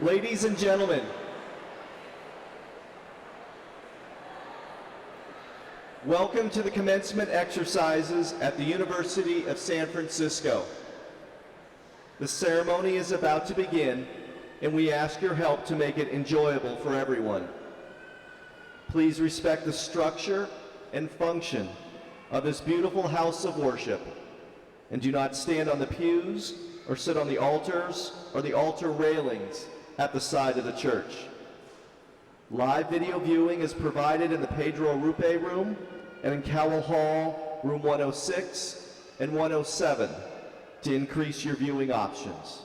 Ladies and gentlemen, welcome to the commencement exercises at the University of San Francisco. The ceremony is about to begin, and we ask your help to make it enjoyable for everyone. Please respect the structure and function of this beautiful house of worship, and do not stand on the pews or sit on the altars or the altar railings at the side of the church. Live video viewing is provided in the Pedro Rupe room and in Cowell Hall, room 106 and 107 to increase your viewing options.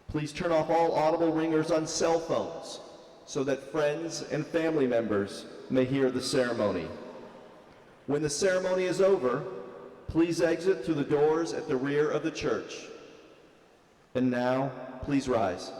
Please turn off all audible ringers on cell phones so that friends and family members may hear the ceremony. When the ceremony is over, please exit through the doors at the rear of the church. And now, please rise.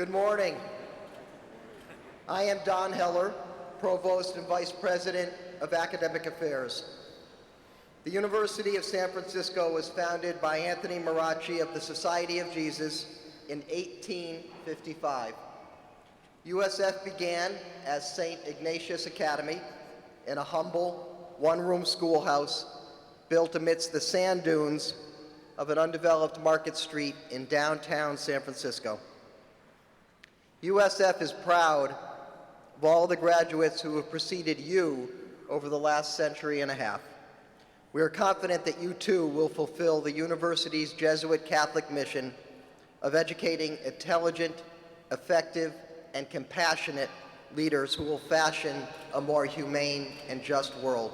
Good morning. I am Don Heller, Provost and Vice President of Academic Affairs. The University of San Francisco was founded by Anthony Marachi of the Society of Jesus in 1855. USF began as St. Ignatius Academy in a humble, one-room schoolhouse built amidst the sand dunes of an undeveloped Market Street in downtown San Francisco. USF is proud of all the graduates who have preceded you over the last century and a half. We are confident that you too will fulfill the university's Jesuit Catholic mission of educating intelligent, effective, and compassionate leaders who will fashion a more humane and just world.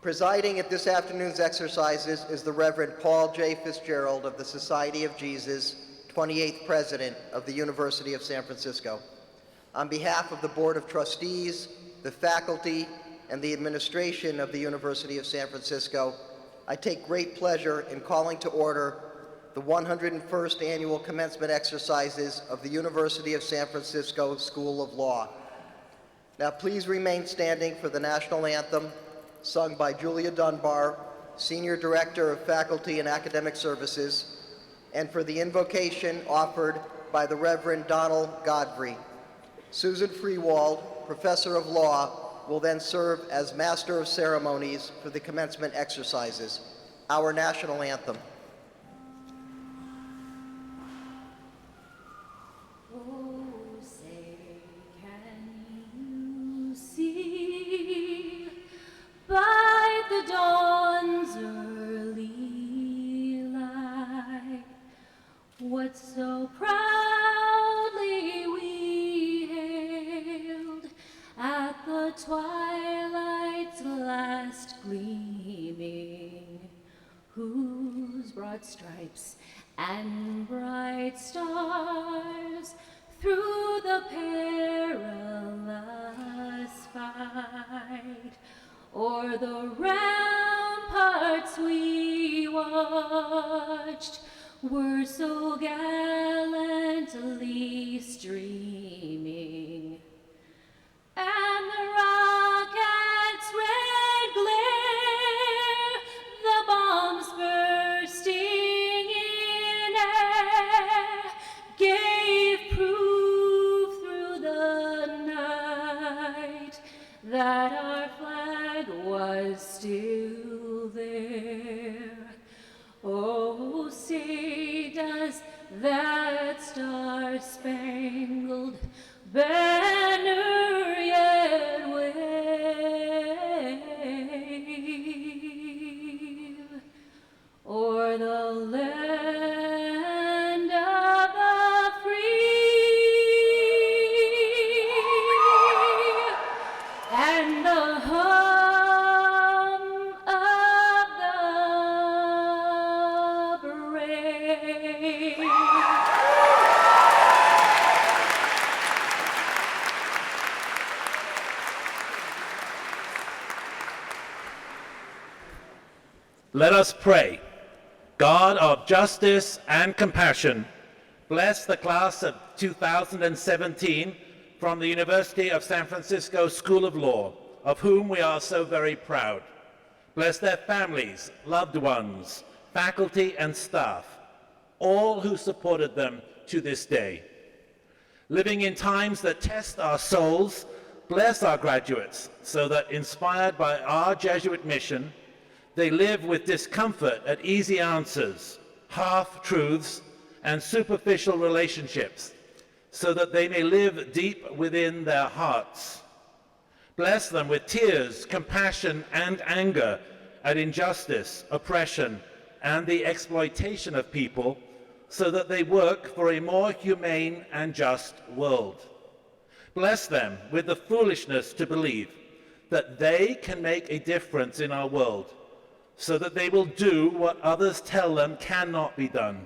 Presiding at this afternoon's exercises is the Reverend Paul J. Fitzgerald of the Society of Jesus, 28th President of the University of San Francisco. On behalf of the Board of Trustees, the faculty, and the administration of the University of San Francisco, I take great pleasure in calling to order the 101st Annual Commencement Exercises of the University of San Francisco School of Law. Now please remain standing for the national anthem, sung by Julia Dunbar, Senior Director of Faculty and Academic Services, and for the invocation offered by the Reverend Donald Godfrey. Susan Freewald, Professor of Law, will then serve as Master of Ceremonies for the commencement exercises. Our national anthem. Oh, say, can you see by the dawn's early light what so proudly we hailed at the twilight's last gleaming, whose broad stripes and bright stars through the perilous fight o'er the ramparts we watched were so gallantly streaming. And the rocket's red glare, the bombs bursting in air, gave proof through the night that our flag was still there. Oh, say, does that star-spangled banner yet wave o'er the land of the free and the home of the brave? Let us pray. God of justice and compassion, bless the class of 2017 from the University of San Francisco School of Law, of whom we are so very proud. Bless their families, loved ones, faculty and staff, all who supported them to this day. Living in times that test our souls, bless our graduates so that, inspired by our Jesuit mission, they live with discomfort at easy answers, half-truths, and superficial relationships, so that they may live deep within their hearts. Bless them with tears, compassion, and anger at injustice, oppression, and the exploitation of people, so that they work for a more humane and just world. Bless them with the foolishness to believe that they can make a difference in our world, so that they will do what others tell them cannot be done.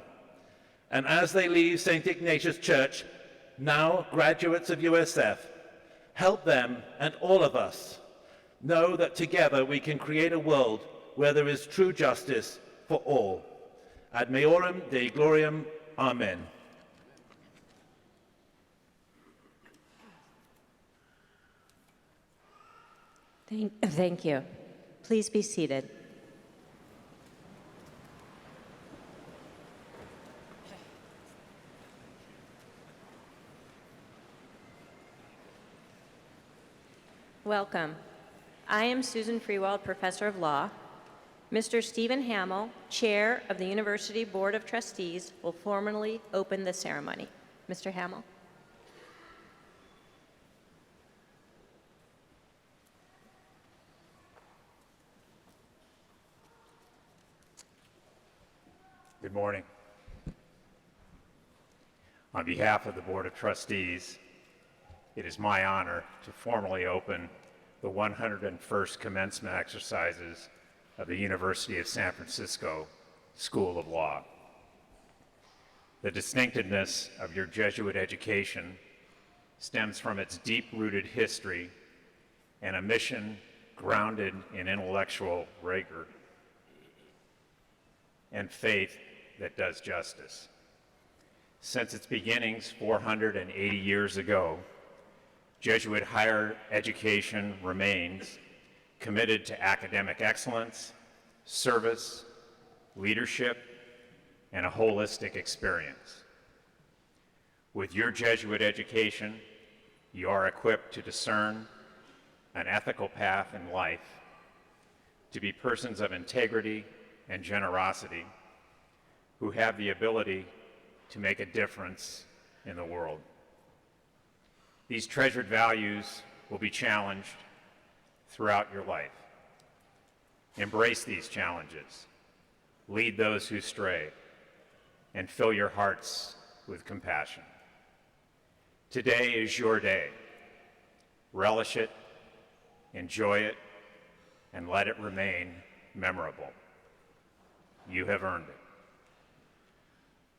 And as they leave St. Ignatius Church, now graduates of USF, help them and all of us know that together we can create a world where there is true justice for all. Ad Maiorem Dei Gloriam. Amen. Thank you. Please be seated. Welcome. I am Susan Freewald, Professor of Law. Mr. Stephen Hamill, Chair of the University Board of Trustees, will formally open the ceremony. Mr. Hamill. Good morning. On behalf of the Board of Trustees, it is my honor to formally open the 101st commencement exercises of the University of San Francisco School of Law. The distinctiveness of your Jesuit education stems from its deep-rooted history and a mission grounded in intellectual rigor and faith that does justice. Since its beginnings 480 years ago, Jesuit higher education remains committed to academic excellence, service, leadership, and a holistic experience. With your Jesuit education, you are equipped to discern an ethical path in life, to be persons of integrity and generosity who have the ability to make a difference in the world. These treasured values will be challenged throughout your life. Embrace these challenges, lead those who stray, and fill your hearts with compassion. Today is your day. Relish it, enjoy it, and let it remain memorable. You have earned it.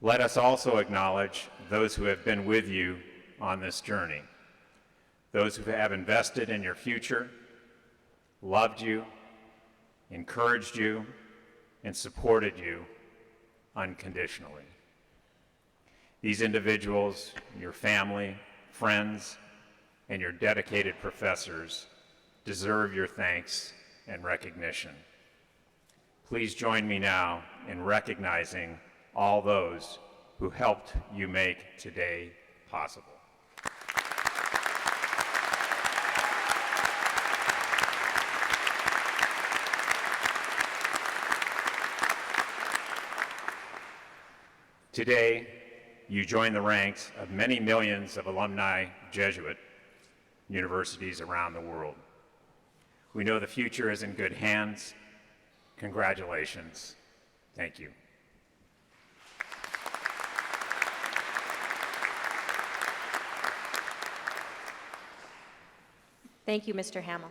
Let us also acknowledge those who have been with you on this journey, those who have invested in your future, loved you, encouraged you, and supported you unconditionally. These individuals, your family, friends, and your dedicated professors deserve your thanks and recognition. Please join me now in recognizing all those who helped you make today possible. Today, you join the ranks of many millions of alumni Jesuit universities around the world. We know the future is in good hands. Congratulations. Thank you. Thank you, Mr. Hamill.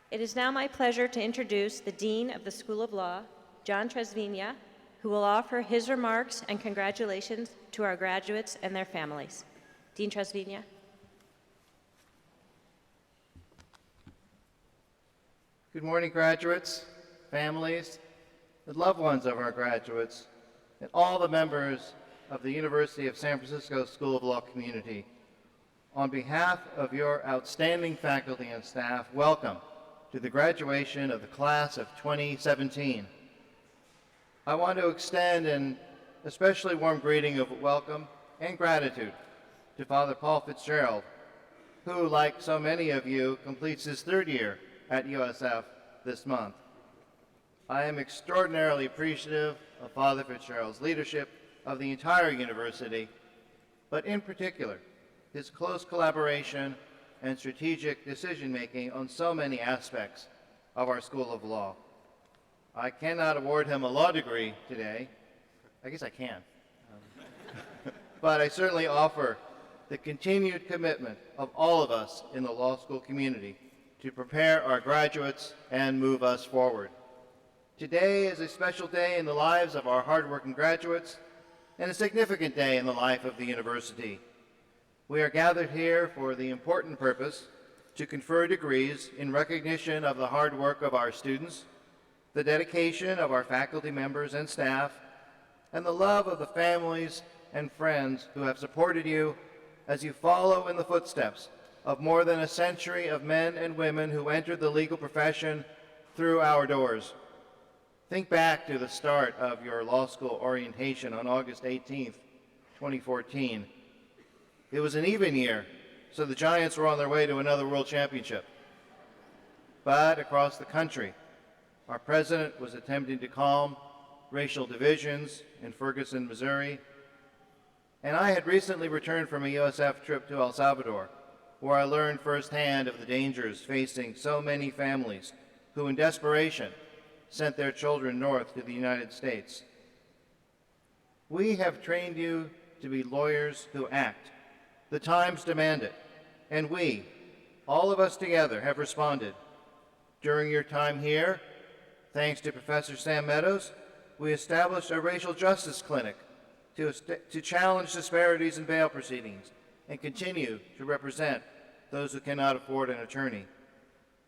It is now my pleasure to introduce the Dean of the School of Law, John Tresvigna, who will offer his remarks and congratulations to our graduates and their families. Dean Tresvigna. Good morning, graduates, families, the loved ones of our graduates, and all the members of the University of San Francisco School of Law community. On behalf of your outstanding faculty and staff, welcome to the graduation of the class of 2017. I want to extend an especially warm greeting of welcome and gratitude to Father Paul Fitzgerald, who, like so many of you, completes his third year at USF this month. I am extraordinarily appreciative of Father Fitzgerald's leadership of the entire university, but in particular, his close collaboration and strategic decision-making on so many aspects of our School of Law. I cannot award him a law degree today. I guess I can. But I certainly offer the continued commitment of all of us in the law school community to prepare our graduates and move us forward. Today is a special day in the lives of our hardworking graduates and a significant day in the life of the university. We are gathered here for the important purpose to confer degrees in recognition of the hard work of our students, the dedication of our faculty members and staff, and the love of the families and friends who have supported you as you follow in the footsteps of more than a century of men and women who entered the legal profession through our doors. Think back to the start of your law school orientation on August 18th, 2014. It was an even year, so the Giants were on their way to another world championship. But across the country, our president was attempting to calm racial divisions in Ferguson, Missouri, and I had recently returned from a USF trip to El Salvador, where I learned firsthand of the dangers facing so many families who, in desperation, sent their children north to the United States. We have trained you to be lawyers who act. The times demand it, and we, all of us together, have responded. During your time here, thanks to Professor Sam Meadows, we established a racial justice clinic to challenge disparities in bail proceedings and continue to represent those who cannot afford an attorney.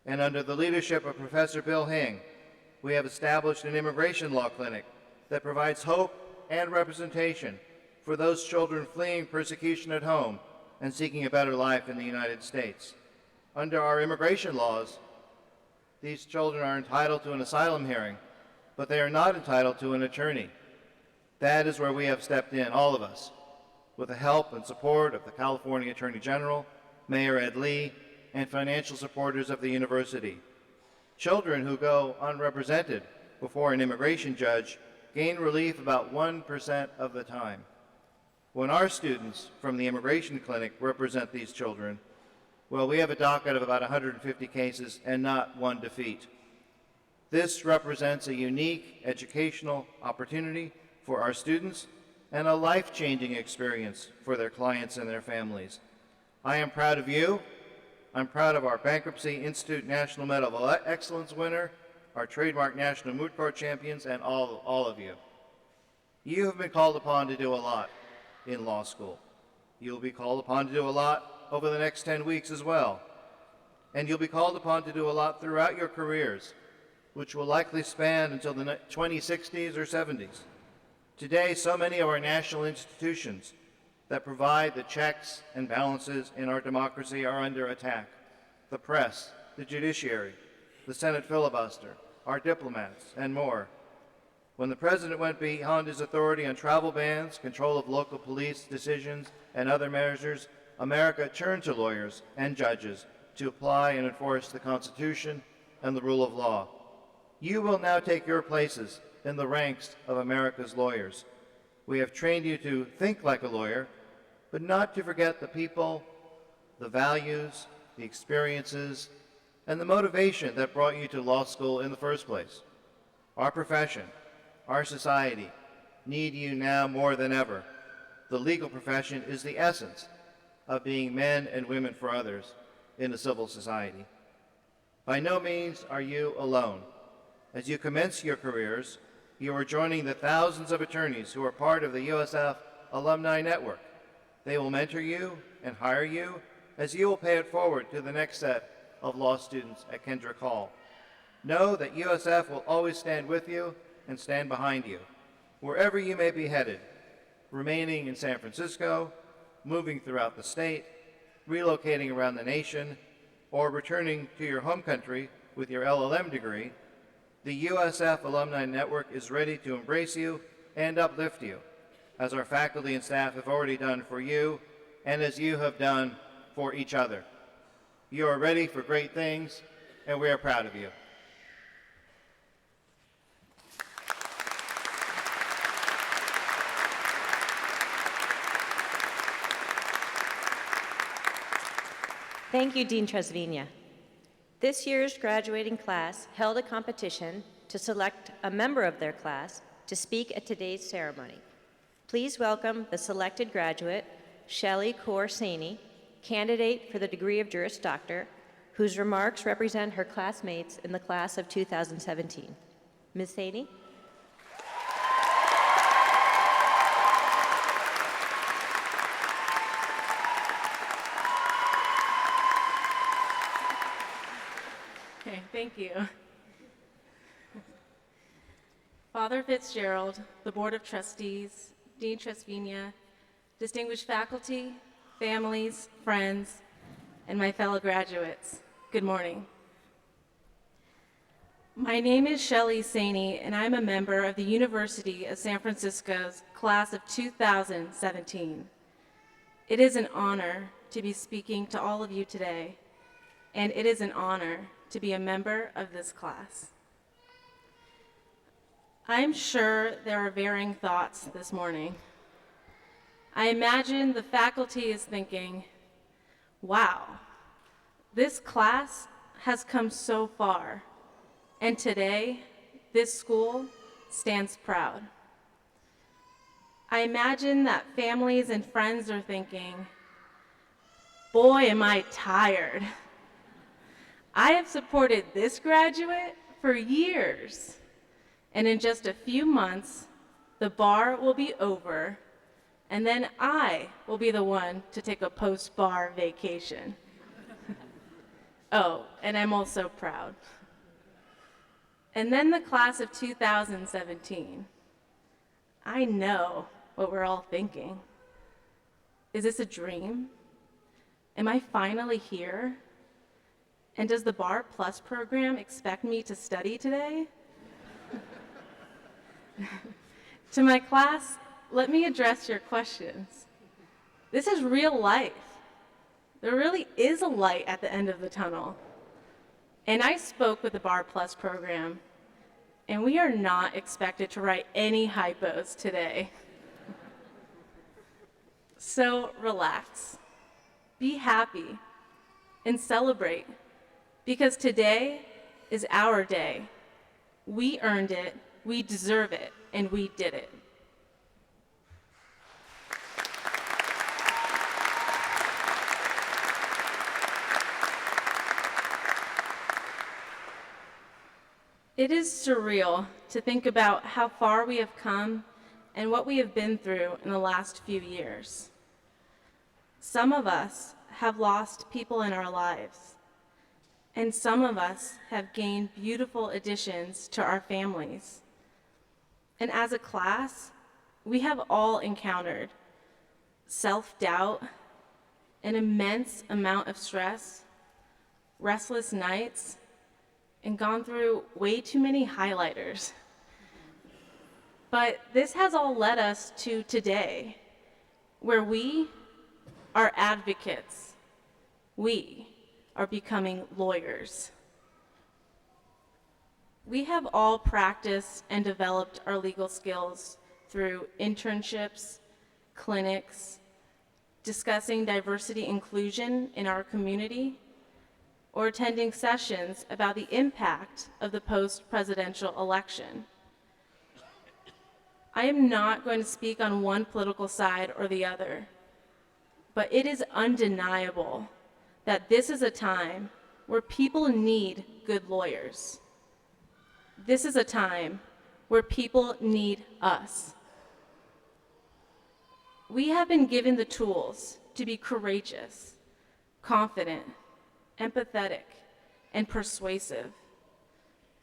And under the leadership of Professor Bill Hing, we have established an immigration law clinic that provides hope and representation for those children fleeing persecution at home and seeking a better life in the United States. Under our immigration laws, these children are entitled to an asylum hearing, but they are not entitled to an attorney. That is where we have stepped in, all of us, with the help and support of the California Attorney General, Mayor Ed Lee, and financial supporters of the university. Children who go unrepresented before an immigration judge gain relief about 1% of the time. When our students from the immigration clinic represent these children, well, we have a docket of about 150 cases and not one defeat. This represents a unique educational opportunity for our students and a life-changing experience for their clients and their families. I am proud of you. I'm proud of our Bankruptcy Institute National Medal of Excellence winner, our Trademark National Moot Court champions, and all of you. You have been called upon to do a lot in law school. You'll be called upon to do a lot over the next 10 weeks as well. And you'll be called upon to do a lot throughout your careers, which will likely span until the 2060s or 70s. Today, so many of our national institutions that provide the checks and balances in our democracy are under attack. The press, the judiciary, the Senate filibuster, our diplomats, and more. When the president went beyond his authority on travel bans, control of local police decisions, and other measures, America turned to lawyers and judges to apply and enforce the Constitution and the rule of law. You will now take your places in the ranks of America's lawyers. We have trained you to think like a lawyer, but not to forget the people, the values, the experiences, and the motivation that brought you to law school in the first place. Our profession, our society, need you now more than ever. The legal profession is the essence of being men and women for others in a civil society. By no means are you alone. As you commence your careers, you are joining the thousands of attorneys who are part of the USF Alumni Network. They will mentor you and hire you as you will pay it forward to the next set of law students at Kendrick Hall. Know that USF will always stand with you and stand behind you, wherever you may be headed, remaining in San Francisco, moving throughout the state, relocating around the nation, or returning to your home country with your LLM degree. The USF Alumni Network is ready to embrace you and uplift you, as our faculty and staff have already done for you, and as you have done for each other. You are ready for great things, and we are proud of you. Thank you, Dean Tresvigna. This year's graduating class held a competition to select a member of their class to speak at today's ceremony. Please welcome the selected graduate, Shelley Kaur Saini, candidate for the degree of Juris Doctor, whose remarks represent her classmates in the class of 2017. Ms. Saini? Okay, thank you. Father Fitzgerald, the Board of Trustees, Dean Tresvigna, distinguished faculty, families, friends, and my fellow graduates, good morning. My name is Shelley Saney, and I'm a member of the University of San Francisco's class of 2017. It is an honor to be speaking to all of you today, and it is an honor to be a member of this class. I'm sure there are varying thoughts this morning. I imagine the faculty is thinking, wow, this class has come so far, and today this school stands proud. I imagine that families and friends are thinking, boy, am I tired. I have supported this graduate for years, and in just a few months, the bar will be over, and then I will be the one to take a post-bar vacation. Oh, and I'm also proud. And then the class of 2017. I know what we're all thinking. Is this a dream? Am I finally here? And does the Bar Plus program expect me to study today? To my class, let me address your questions. This is real life. There really is a light at the end of the tunnel. And I spoke with the Bar Plus program, and we are not expected to write any hypos today. So relax, be happy, and celebrate, because today is our day. We earned it, we deserve it, and we did it. It is surreal to think about how far we have come and what we have been through in the last few years. Some of us have lost people in our lives, and some of us have gained beautiful additions to our families. And as a class, we have all encountered self-doubt, an immense amount of stress, restless nights, and gone through way too many highlighters. But this has all led us to today, where we are advocates. We are becoming lawyers. We have all practiced and developed our legal skills through internships, clinics, discussing diversity inclusion in our community, or attending sessions about the impact of the post-presidential election. I am not going to speak on one political side or the other, but it is undeniable that this is a time where people need good lawyers. This is a time where people need us. We have been given the tools to be courageous, confident, empathetic, and persuasive.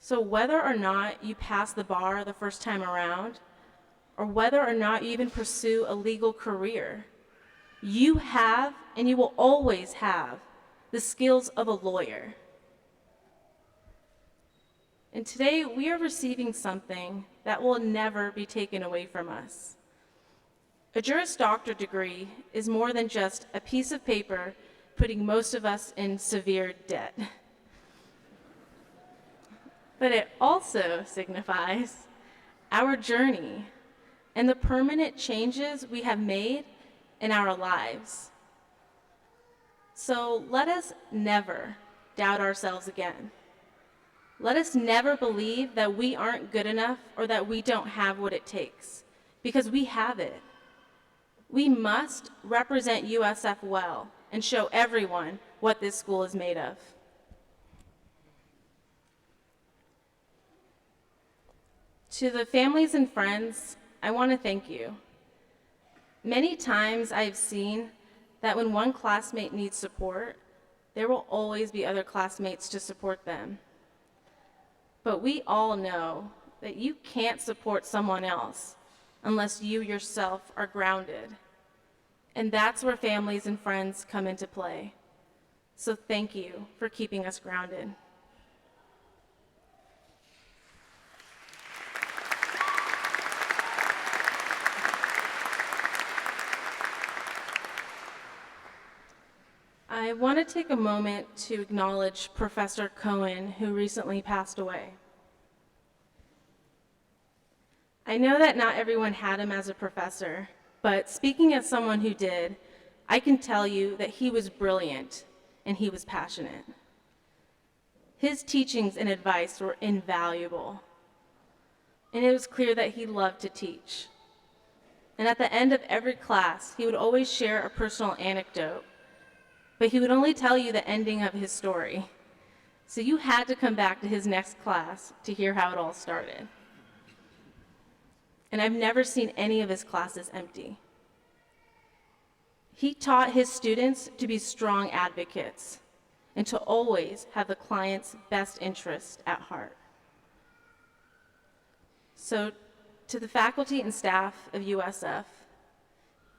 So whether or not you pass the bar the first time around, or whether or not you even pursue a legal career, you have, and you will always have, the skills of a lawyer. And today we are receiving something that will never be taken away from us. A Juris Doctor degree is more than just a piece of paper putting most of us in severe debt. But it also signifies our journey and the permanent changes we have made in our lives. So let us never doubt ourselves again. Let us never believe that we aren't good enough or that we don't have what it takes, because we have it. We must represent USF well and show everyone what this school is made of. To the families and friends, I want to thank you. Many times I've seen that when one classmate needs support, there will always be other classmates to support them. But we all know that you can't support someone else unless you yourself are grounded. And that's where families and friends come into play. So thank you for keeping us grounded. I want to take a moment to acknowledge Professor Cohen, who recently passed away. I know that not everyone had him as a professor, but speaking as someone who did, I can tell you that he was brilliant and he was passionate. His teachings and advice were invaluable, and it was clear that he loved to teach. And at the end of every class, he would always share a personal anecdote, but he would only tell you the ending of his story. So you had to come back to his next class to hear how it all started. And I've never seen any of his classes empty. He taught his students to be strong advocates and to always have the client's best interest at heart. So to the faculty and staff of USF,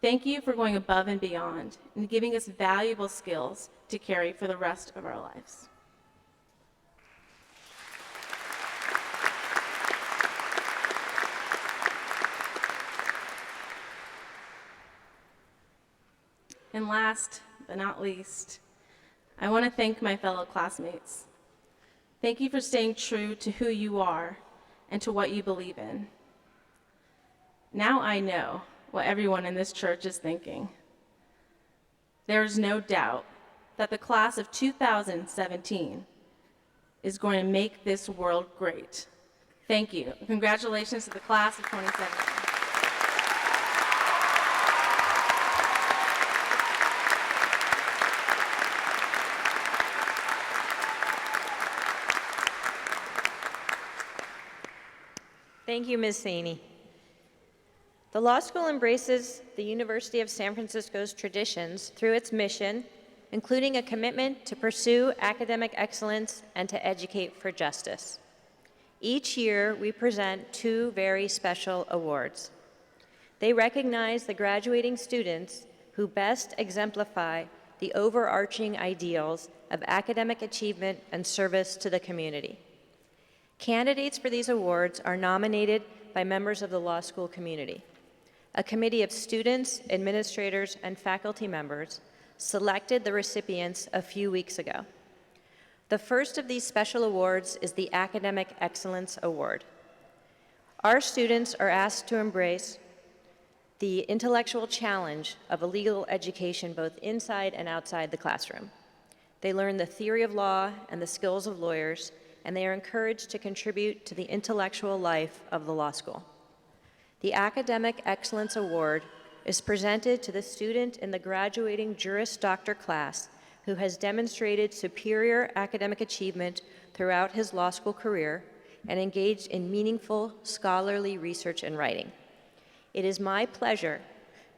thank you for going above and beyond and giving us valuable skills to carry for the rest of our lives. And last but not least, I want to thank my fellow classmates. Thank you for staying true to who you are and to what you believe in. Now I know what everyone in this church is thinking. There is no doubt that the class of 2017 is going to make this world great. Thank you. Congratulations to the class of 2017. Thank you, Ms. Saini. The law school embraces the University of San Francisco's traditions through its mission, including a commitment to pursue academic excellence and to educate for justice. Each year, we present two very special awards. They recognize the graduating students who best exemplify the overarching ideals of academic achievement and service to the community. Candidates for these awards are nominated by members of the law school community. A committee of students, administrators, and faculty members selected the recipients a few weeks ago. The first of these special awards is the Academic Excellence Award. Our students are asked to embrace the intellectual challenge of a legal education both inside and outside the classroom. They learn the theory of law and the skills of lawyers, and they are encouraged to contribute to the intellectual life of the law school. The Academic Excellence Award is presented to the student in the graduating Juris Doctor class who has demonstrated superior academic achievement throughout his law school career and engaged in meaningful scholarly research and writing. It is my pleasure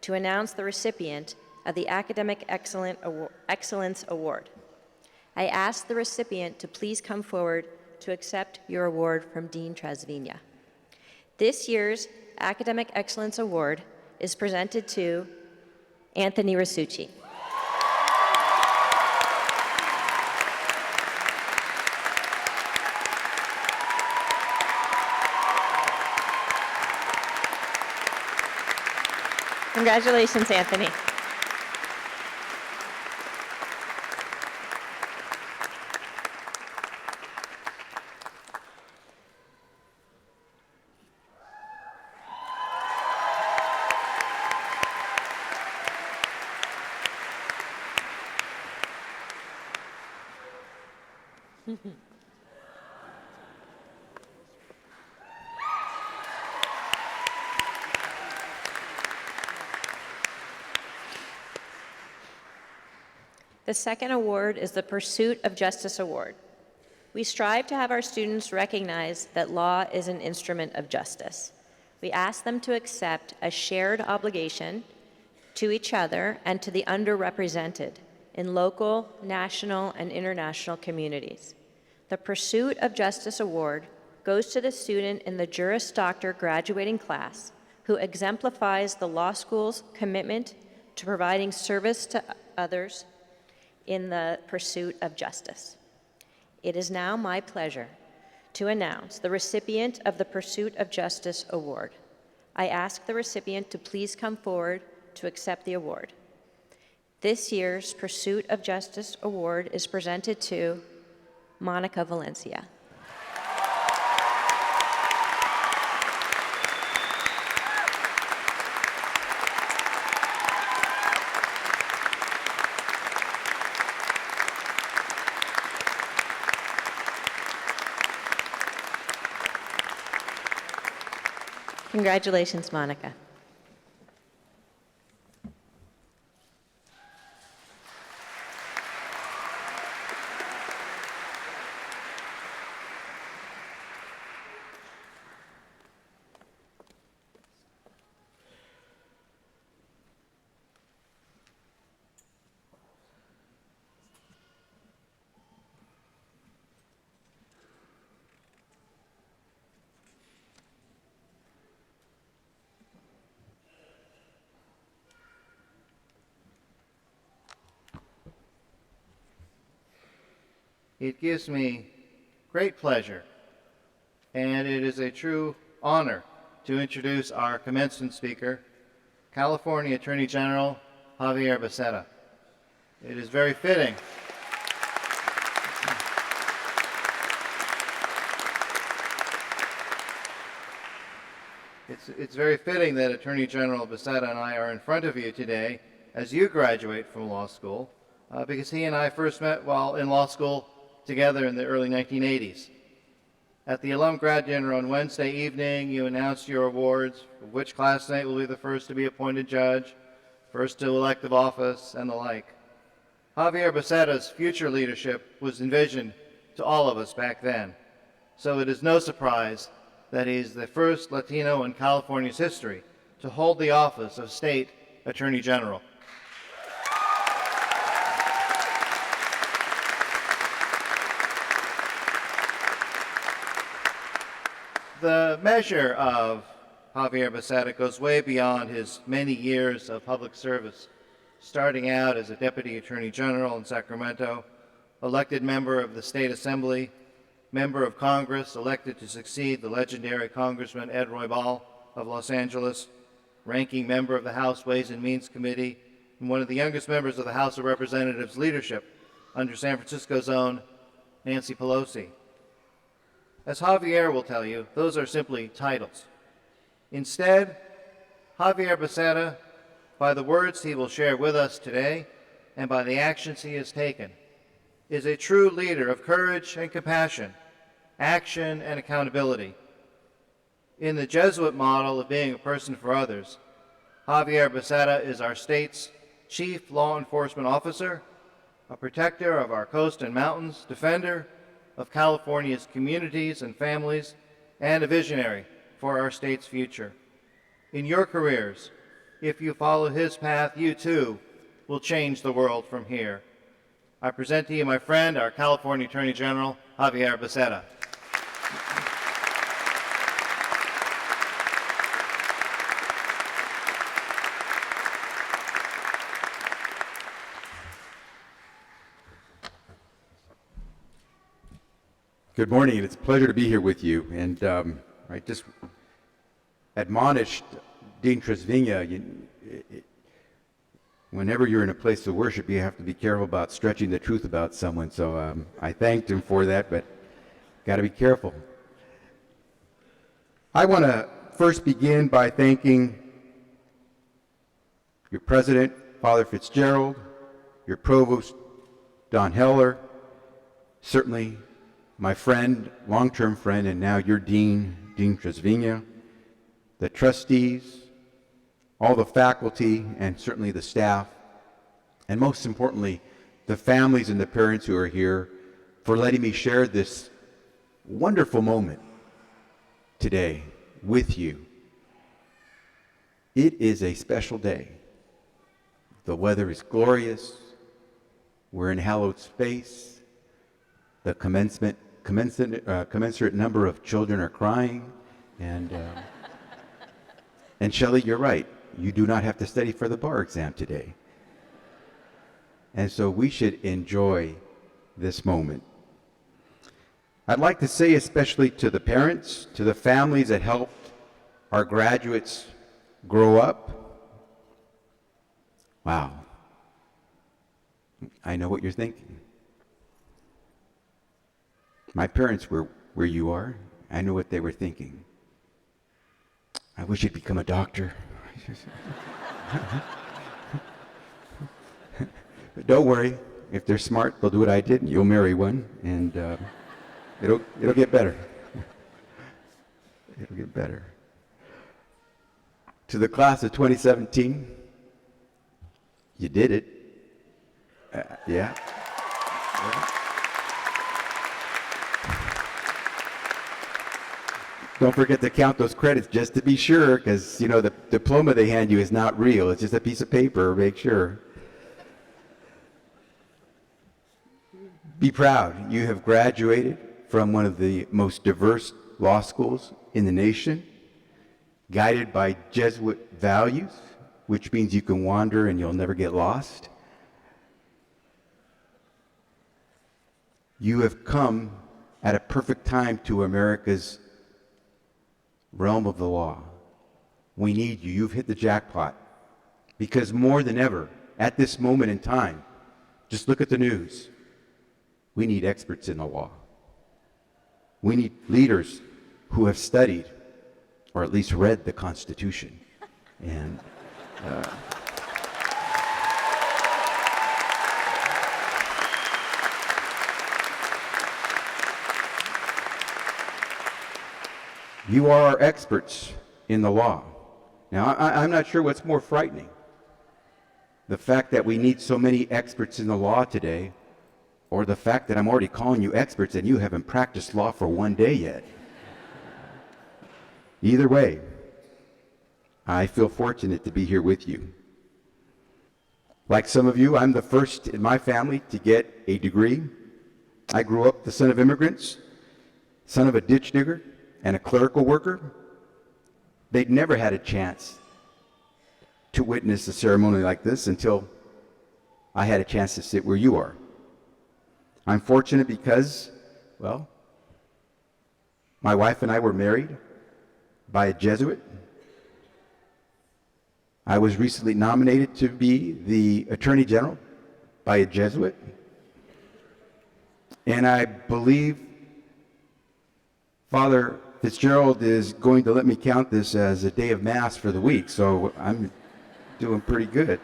to announce the recipient of the Academic Excellence Award. I ask the recipient to please come forward to accept your award from Dean Trasvina. This year's Academic Excellence Award is presented to Anthony Rasucci. Congratulations, Anthony. The second award is the Pursuit of Justice Award. We strive to have our students recognize that law is an instrument of justice. We ask them to accept a shared obligation to each other and to the underrepresented in local, national, and international communities. The Pursuit of Justice Award goes to the student in the Juris Doctor graduating class who exemplifies the law school's commitment to providing service to others in the pursuit of justice. It is now my pleasure to announce the recipient of the Pursuit of Justice Award. I ask the recipient to please come forward to accept the award. This year's Pursuit of Justice Award is presented to Monica Valencia. Congratulations, Monica. It gives me great pleasure, and it is a true honor to introduce our commencement speaker, California Attorney General Javier Becerra. It is very fitting. It's very fitting that Attorney General Becerra and I are in front of you today as you graduate from law school, because he and I first met while in law school together in the early 1980s. At the alum grad dinner on Wednesday evening, you announced your awards, which classmate will be the first to be appointed judge, first to elective office, and the like. Javier Becerra's future leadership was envisioned to all of us back then, so it is no surprise that he's the first Latino in California's history to hold the office of State Attorney General. The measure of Javier Becerra goes way beyond his many years of public service, starting out as a Deputy Attorney General in Sacramento, elected member of the State Assembly, member of Congress elected to succeed the legendary Congressman Ed Roybal of Los Angeles, ranking member of the House Ways and Means Committee, and one of the youngest members of the House of Representatives leadership under San Francisco's own Nancy Pelosi. As Javier will tell you, those are simply titles. Instead, Javier Becerra, by the words he will share with us today and by the actions he has taken, is a true leader of courage and compassion, action and accountability. In the Jesuit model of being a person for others, Javier Becerra is our state's chief law enforcement officer, a protector of our coast and mountains, defender of California's communities and families, and a visionary for our state's future. In your careers, if you follow his path, you too will change the world from here. I present to you my friend, our California Attorney General, Javier Becerra. Good morning, and it's a pleasure to be here with you. And I just admonished Dean Tresvigna, whenever you're in a place of worship, you have to be careful about stretching the truth about someone. So I thanked him for that, but got to be careful. I want to first begin by thanking your president, Father Fitzgerald, your provost, Don Heller, certainly my friend, long-term friend, and now your dean, Dean Tresvigna, the trustees, all the faculty, and certainly the staff, and most importantly, the families and the parents who are here for letting me share this wonderful moment today with you. It is a special day. The weather is glorious. We're in hallowed space. The commensurate number of children are crying, and Shelley, you're right. You do not have to study for the bar exam today. And so we should enjoy this moment. I'd like to say, especially to the parents, to the families that helped our graduates grow up, wow, I know what you're thinking. My parents were where you are. I know what they were thinking. I wish you'd become a doctor. But don't worry, if they're smart, they'll do what I did, and you'll marry one, and it'll get better. It'll get better. To the class of 2017, you did it. Yeah. Don't forget to count those credits just to be sure, because, you know, the diploma they hand you is not real. It's just a piece of paper. Make sure. Be proud. You have graduated from one of the most diverse law schools in the nation, guided by Jesuit values, which means you can wander and you'll never get lost. You have come at a perfect time to America's realm of the law. We need you. You've hit the jackpot. Because more than ever, at this moment in time, just look at the news. We need experts in the law. We need leaders who have studied, or at least read, the Constitution. And you are our experts in the law. Now, I'm not sure what's more frightening. The fact that we need so many experts in the law today, or the fact that I'm already calling you experts and you haven't practiced law for one day yet. Either way, I feel fortunate to be here with you. Like some of you, I'm the first in my family to get a degree. I grew up the son of immigrants, son of a ditch digger, and a clerical worker. They'd never had a chance to witness a ceremony like this until I had a chance to sit where you are. I'm fortunate because, well, my wife and I were married by a Jesuit. I was recently nominated to be the Attorney General by a Jesuit. And I believe Father Fitzgerald is going to let me count this as a day of Mass for the week, so I'm doing pretty good.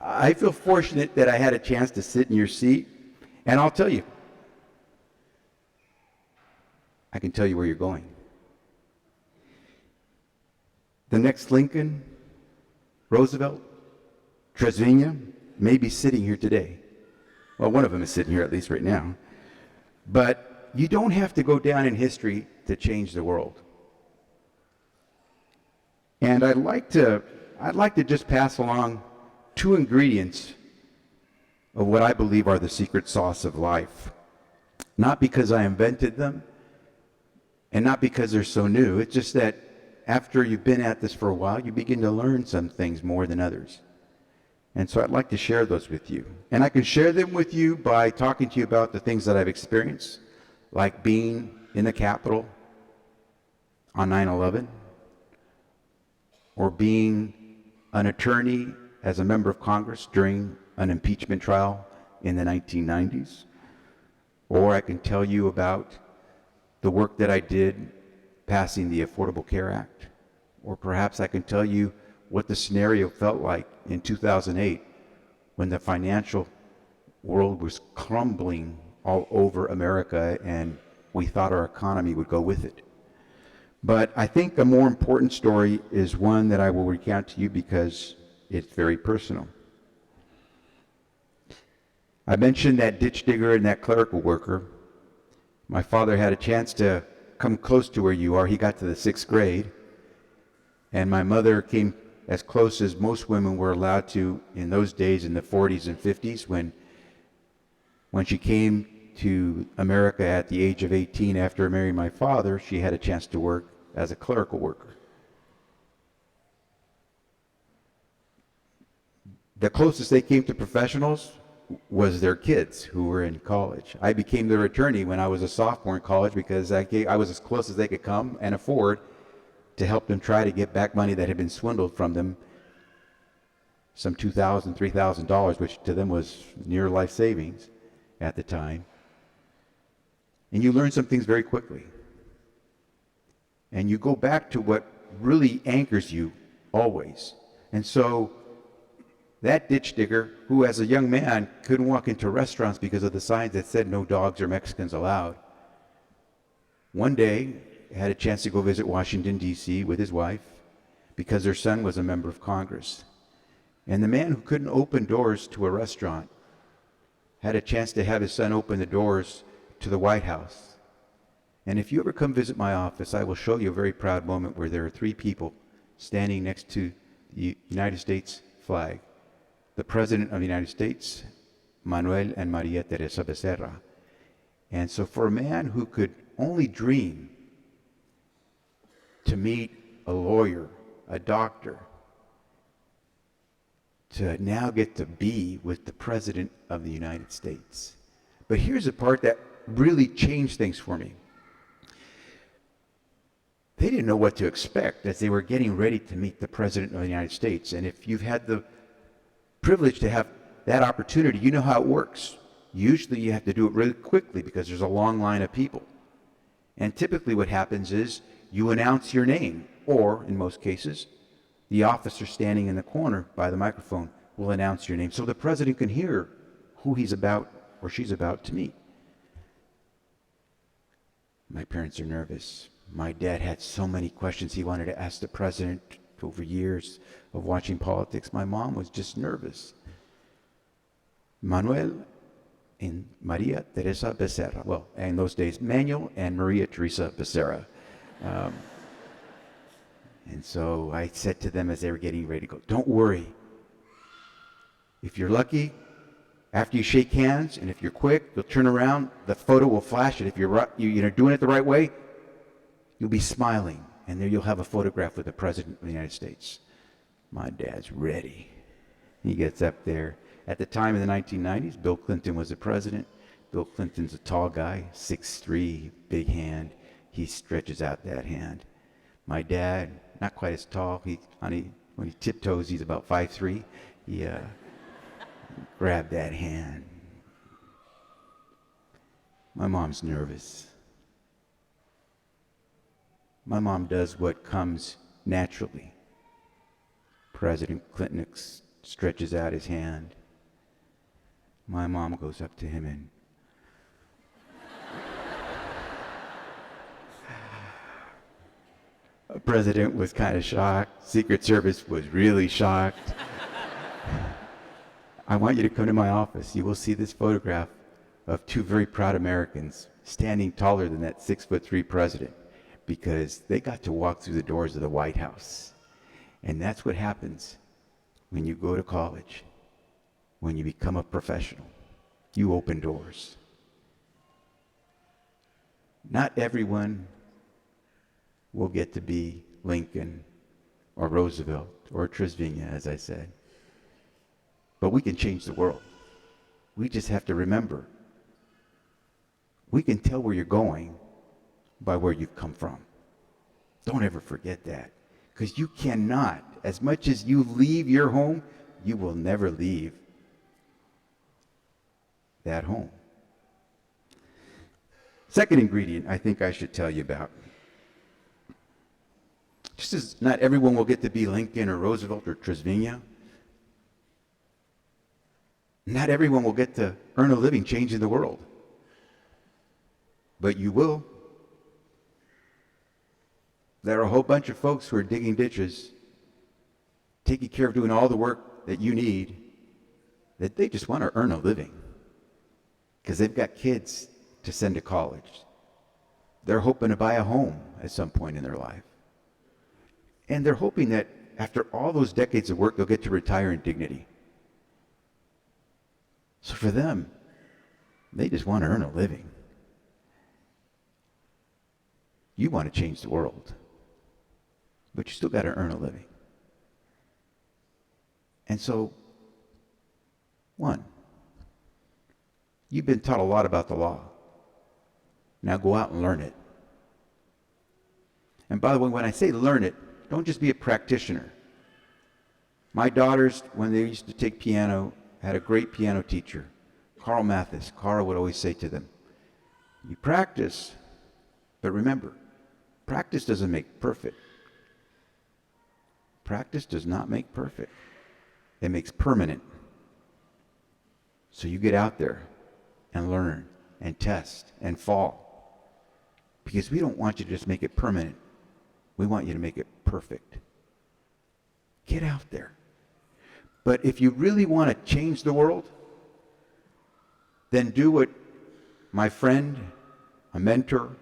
I feel fortunate that I had a chance to sit in your seat, and I'll tell you, I can tell you where you're going. The next Lincoln, Roosevelt, Tresvigna may be sitting here today. Well, one of them is sitting here at least right now. But you don't have to go down in history to change the world. And I'd like to just pass along two ingredients of what I believe are the secret sauce of life. Not because I invented them, and not because they're so new. It's just that after you've been at this for a while, you begin to learn some things more than others. And so I'd like to share those with you. And I can share them with you by talking to you about the things that I've experienced, like being in the Capitol on 9/11, or being an attorney as a member of Congress during an impeachment trial in the 1990s. Or I can tell you about the work that I did passing the Affordable Care Act. Or perhaps I can tell you what the scenario felt like in 2008 when the financial world was crumbling all over America and we thought our economy would go with it. But I think a more important story is one that I will recount to you because it's very personal. I mentioned that ditch digger and that clerical worker. My father had a chance to come close to where you are. He got to the 6th grade. And my mother came as close as most women were allowed to in those days in the 40s and 50s when she came to America at the age of 18 after marrying my father. She had a chance to work as a clerical worker. The closest they came to professionals was their kids who were in college. I became their attorney when I was a sophomore in college because I was as close as they could come and afford to help them try to get back money that had been swindled from them, some $2,000, $3,000, which to them was near life savings at the time. And you learn some things very quickly. And you go back to what really anchors you always. And so that ditch digger, who as a young man couldn't walk into restaurants because of the signs that said no dogs or Mexicans allowed, one day had a chance to go visit Washington, D.C. with his wife because their son was a member of Congress. And the man who couldn't open doors to a restaurant had a chance to have his son open the doors to the White House. And if you ever come visit my office, I will show you a very proud moment where there are 3 people standing next to the United States flag. The President of the United States, Manuel and Maria Teresa Becerra. And so for a man who could only dream to meet a lawyer, a doctor, to now get to be with the President of the United States. But here's the part that really changed things for me. They didn't know what to expect as they were getting ready to meet the President of the United States. And if you've had the privilege to have that opportunity, you know how it works. Usually you have to do it really quickly because there's a long line of people. And typically what happens is you announce your name, or in most cases, the officer standing in the corner by the microphone will announce your name so the president can hear who he's about or she's about to meet. My parents are nervous. My dad had so many questions he wanted to ask the president over years of watching politics. My mom was just nervous. Manuel and Maria Teresa Becerra. Well, in those days, Manuel and Maria Teresa Becerra. And so I said to them as they were getting ready to go, don't worry. If you're lucky, after you shake hands, and if you're quick, you'll turn around, the photo will flash, and if you're doing it the right way, you'll be smiling, and there you'll have a photograph with the President of the United States. My dad's ready. He gets up there. At the time in the 1990s, Bill Clinton was the president. Bill Clinton's a tall guy, 6'3", big hand. He stretches out that hand. My dad, not quite as tall. When he tiptoes, he's about 5'3". He grabbed that hand. My mom's nervous. My mom does what comes naturally. President Clinton stretches out his hand. My mom goes up to him and the president was kind of shocked. Secret Service was really shocked. I want you to come to my office. You will see this photograph of 2 very proud Americans standing taller than that 6'3" president because they got to walk through the doors of the White House. And that's what happens when you go to college, when you become a professional. You open doors. Not everyone will get to be Lincoln or Roosevelt or Trisvigna, as I said. But we can change the world. We just have to remember, we can tell where you're going by where you've come from. Don't ever forget that. Because you cannot, as much as you leave your home, you will never leave that home. Second ingredient I think I should tell you about. Just as not everyone will get to be Lincoln or Roosevelt or Trisvigna, not everyone will get to earn a living changing the world. But you will. There are a whole bunch of folks who are digging ditches, taking care of doing all the work that you need, that they just want to earn a living because they've got kids to send to college. They're hoping to buy a home at some point in their life. And they're hoping that after all those decades of work, they'll get to retire in dignity. So for them, they just want to earn a living. You want to change the world, but you still got to earn a living. And so One, you've been taught a lot about the law. Now go out and learn it. And by the way, when I say learn it, don't just be a practitioner. My daughters, when they used to take piano, had a great piano teacher, Carl Mathis. Carl would always say to them, you practice, but remember, practice doesn't make perfect. Practice does not make perfect. It makes permanent. So you get out there and learn and test and fall. Because we don't want you to just make it permanent. We want you to make it perfect. Get out there. But if you really want to change the world, then do what my friend, a mentor,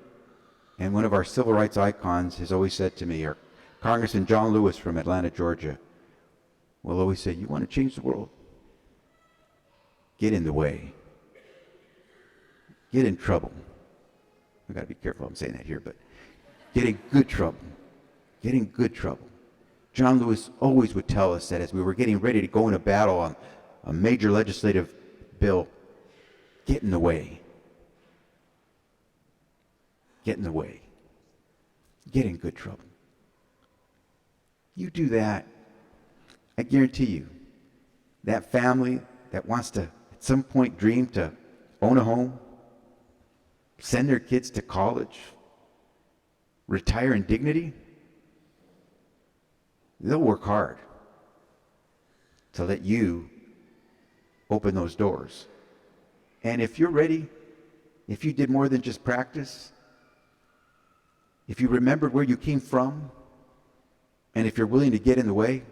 and one of our civil rights icons has always said to me, or Congressman John Lewis from Atlanta, Georgia, will always say, you want to change the world? Get in the way. Get in trouble. I've got to be careful I'm saying that here, but get in good trouble. Get in good trouble. John Lewis always would tell us that as we were getting ready to go into battle on a major legislative bill, get in the way. Get in the way. Get in good trouble. You do that, I guarantee you, that family that wants to at some point dream to own a home, send their kids to college, retire in dignity, they'll work hard to let you open those doors. And if you're ready, if you did more than just practice, if you remembered where you came from, and if you're willing to get in the way,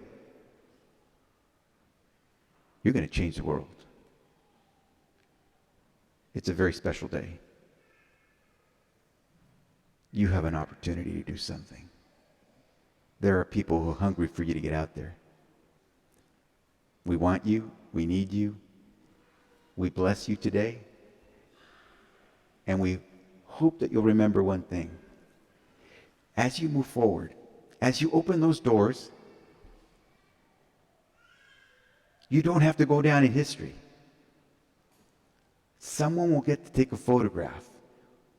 you're going to change the world. It's a very special day. You have an opportunity to do something. There are people who are hungry for you to get out there. We want you. We need you. We bless you today. And we hope that you'll remember one thing. As you move forward, as you open those doors, you don't have to go down in history. Someone will get to take a photograph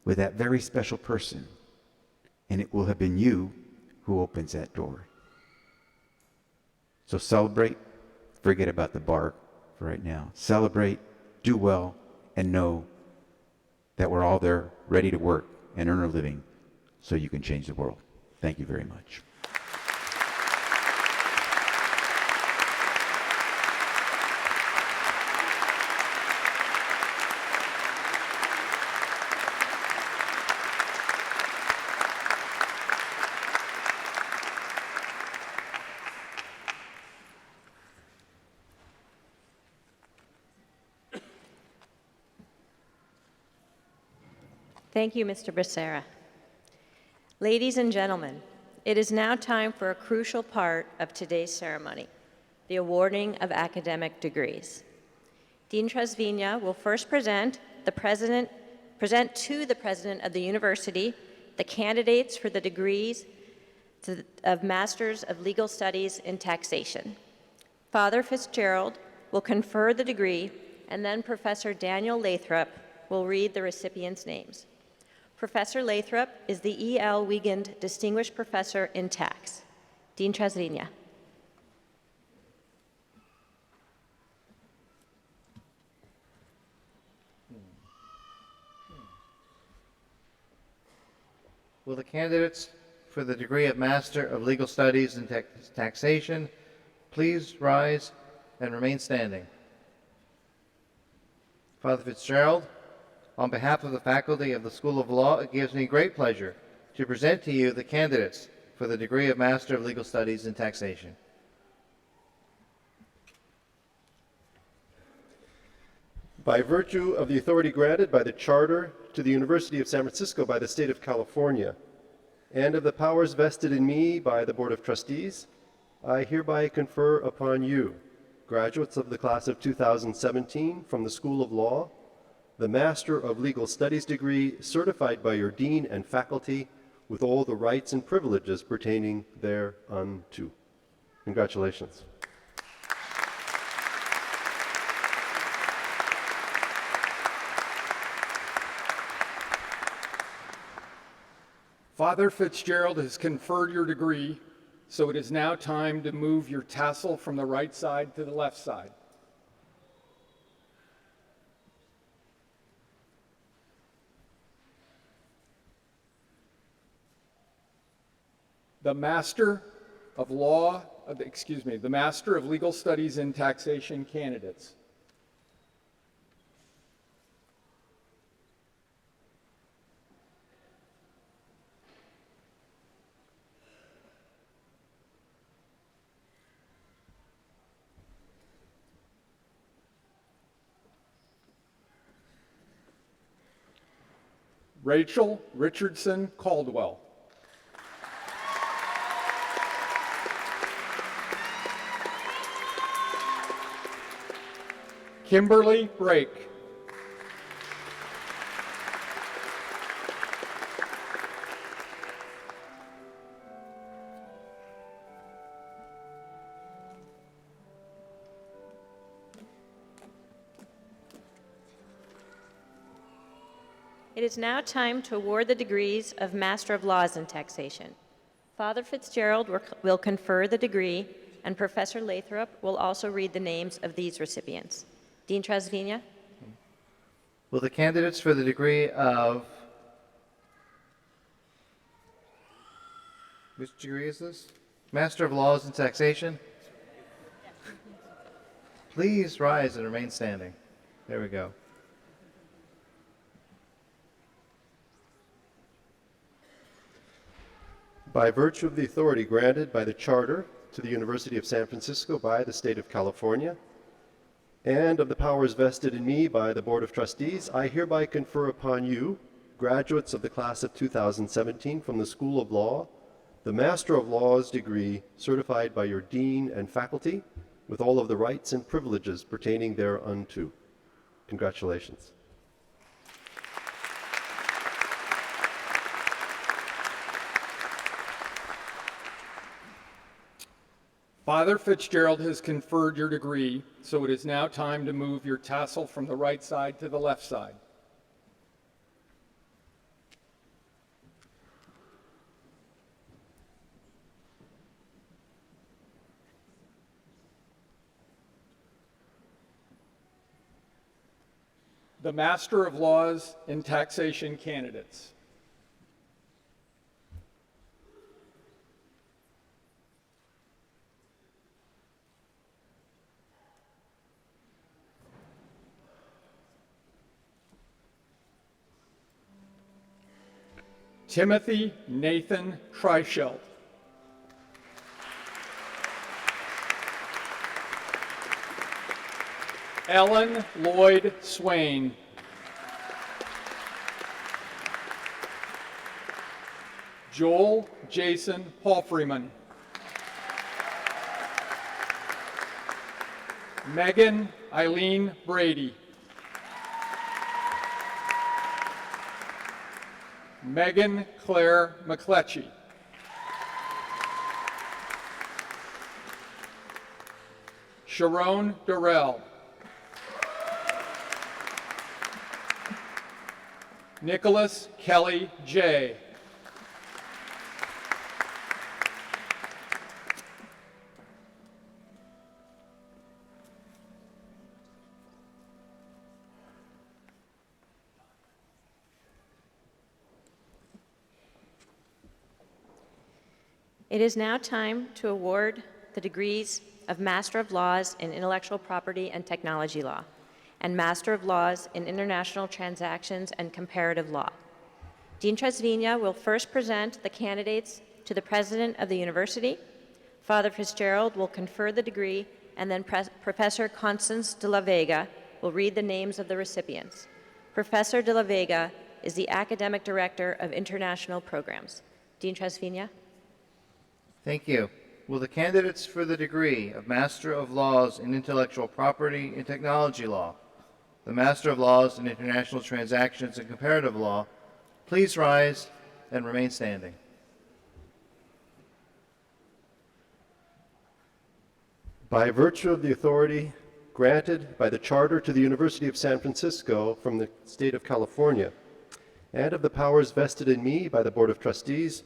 with that very special person, and it will have been you who opens that door. So celebrate. Forget about the bar for right now. Celebrate, do well, and know that we're all there ready to work and earn a living so you can change the world. Thank you very much. Thank you, Mr. Becerra. Ladies and gentlemen, it is now time for a crucial part of today's ceremony, the awarding of academic degrees. Dean Trezvina will first present to the President of the University the candidates for the degrees of Masters of Legal Studies in Taxation. Father Fitzgerald will confer the degree, and then Professor Daniel Lathrop will read the recipients' names. Professor Lathrop is the E.L. Wiegand Distinguished Professor in Tax. Dean Trezvina. Will the candidates for the degree of Master of Legal Studies in Taxation please rise and remain standing? Father Fitzgerald, on behalf of the faculty of the School of Law, it gives me great pleasure to present to you the candidates for the degree of Master of Legal Studies in Taxation. By virtue of the authority granted by the Charter to the University of San Francisco by the State of California, and of the powers vested in me by the Board of Trustees, I hereby confer upon you, graduates of the class of 2017 from the School of Law, the Master of Legal Studies degree certified by your dean and faculty with all the rights and privileges pertaining thereunto. Congratulations. Father Fitzgerald has conferred your degree, so it is now time to move your tassel from the right side to the left side. The Master of Legal Studies in Taxation candidates. Rachel Richardson Caldwell. Kimberly Brake. It is now time to award the degrees of Master of Laws in Taxation. Father Fitzgerald will confer the degree, and Professor Lathrop will also read the names of these recipients. Dean Trasvina? Will the candidates for the degree of... Which degree is this? Master of Laws in Taxation? Please rise and remain standing. There we go. By virtue of the authority granted by the Charter to the University of San Francisco by the State of California, and of the powers vested in me by the Board of Trustees, I hereby confer upon you, graduates of the class of 2017 from the School of Law, the Master of Laws degree certified by your Dean and faculty, with all of the rights and privileges pertaining thereunto. Congratulations. Father Fitzgerald has conferred your degree, so it is now time to move your tassel from the right side to the left side. The Master of Laws in Taxation candidates. Timothy Nathan Treichelt. Ellen Lloyd Swain. Joel Jason Palfreyman. Megan Eileen Brady. Megan Claire McCletchy. Sharon Durrell. Nicholas Kelly J. It is now time to award the degrees of Master of Laws in Intellectual Property and Technology Law and Master of Laws in International Transactions and Comparative Law. Dean Trasvina will first present the candidates to the President of the University. Father Fitzgerald will confer the degree, and then Professor Constance de la Vega will read the names of the recipients. Professor de la Vega is the Academic Director of International Programs. Dean Trasvina? Thank you. Will the candidates for the degree of Master of Laws in Intellectual Property and Technology Law, the Master of Laws in International Transactions and Comparative Law, please rise and remain standing. By virtue of the authority granted by the Charter to the University of San Francisco from the State of California, and of the powers vested in me by the Board of Trustees,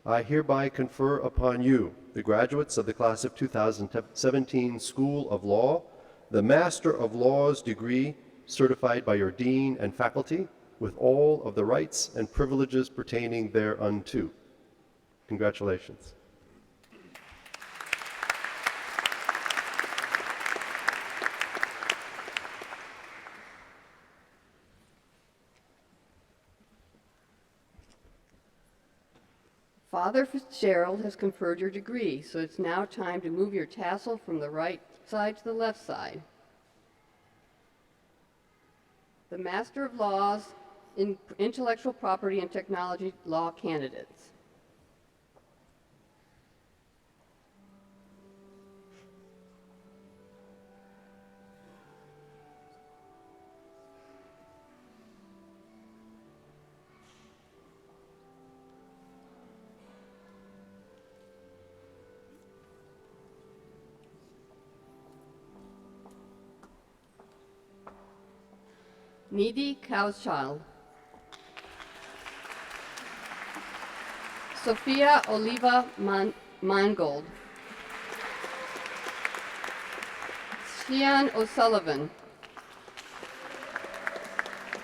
I hereby confer upon you, the graduates of the class of 2017 School of Law, the Master of Laws degree certified by your dean and faculty, with all of the rights and privileges pertaining thereunto. Congratulations. Father Fitzgerald has conferred your degree, so it's now time to move your tassel from the right side to the left side. The Master of Laws in Intellectual Property and Technology Law candidates. Nidhi Kaushal, Sophia Oliva Mangold, Xian O'Sullivan,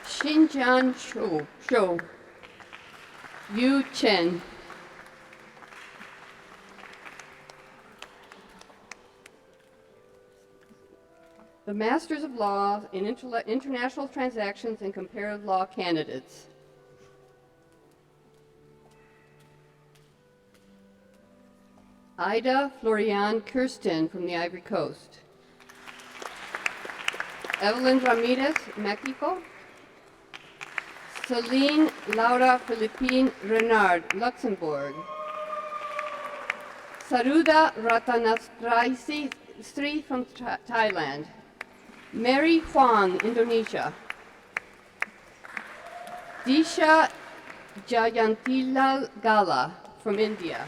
Xinjian Zhou, Yu Chen, the Masters of Law in International Transactions and Comparative Law candidates. Ida Florian Kirsten from the Ivory Coast. Evelyn Ramirez, Mexico. Celine Laura Philippine Renard, Luxembourg. Saruda Ratanastree from Thailand. Mary Huang, Indonesia. Disha Jayantilal Gala from India.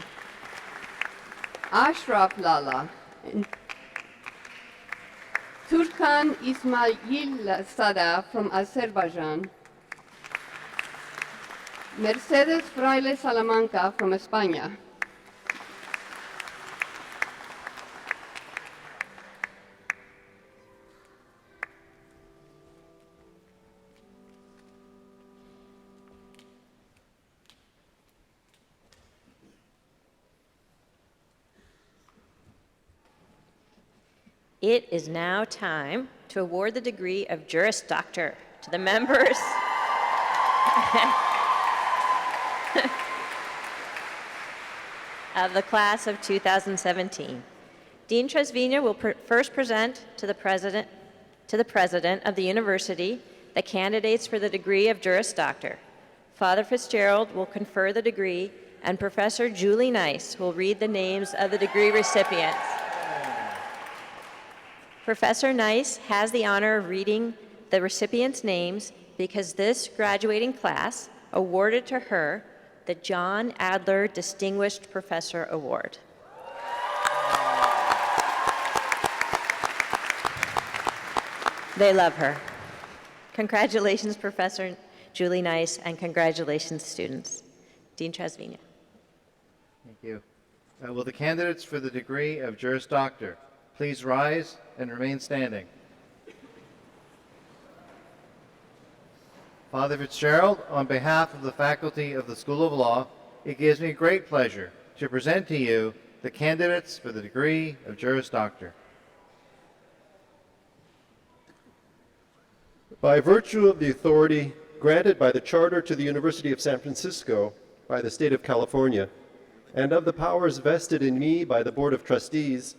Ashraf Lala. Turkan Ismail Sada from Azerbaijan. Mercedes Fraile Salamanca from España. It is now time to award the degree of Juris Doctor to the members of the class of 2017. Dean Tresvigna will first present to the president of the university the candidates for the degree of Juris Doctor. Father Fitzgerald will confer the degree, and Professor Julie Nice will read the names of the degree recipients. Professor Nice has the honor of reading the recipients' names because this graduating class awarded to her the John Adler Distinguished Professor Award. They love her. Congratulations, Professor Julie Nice, and congratulations, students. Dean Tresvigna. Thank you. Will the candidates for the degree of Juris Doctor please rise and remain standing? Father Fitzgerald, on behalf of the faculty of the School of Law, it gives me great pleasure to present to you the candidates for the degree of Juris Doctor. By virtue of the authority granted by the Charter to the University of San Francisco by the State of California, and of the powers vested in me by the Board of Trustees,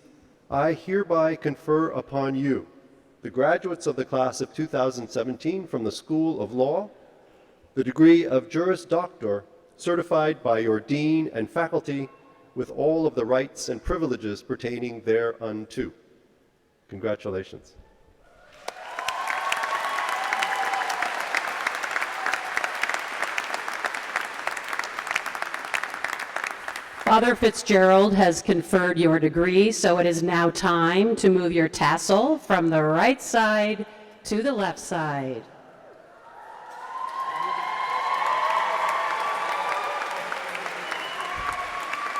I hereby confer upon you, the graduates of the class of 2017 from the School of Law, the degree of Juris Doctor, certified by your dean and faculty, with all of the rights and privileges pertaining thereunto. Congratulations. Father Fitzgerald has conferred your degree, so it is now time to move your tassel from the right side to the left side.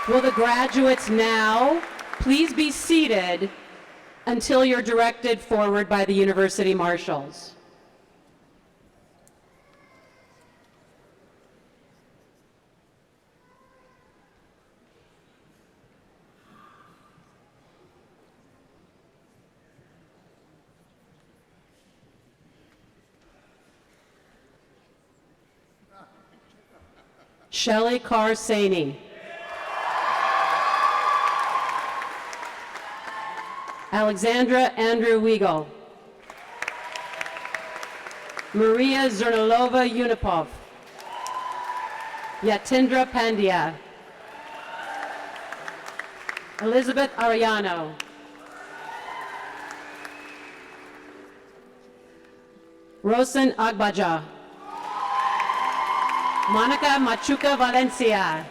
Will the graduates now please be seated until you're directed forward by the university marshals? Shelley Carr Saney. Alexandra Andrew Weigel. Maria Zernalova Unipov. Yatindra Pandya. Elizabeth Arellano. Rosen Agbaja. Monica Machuca Valencia.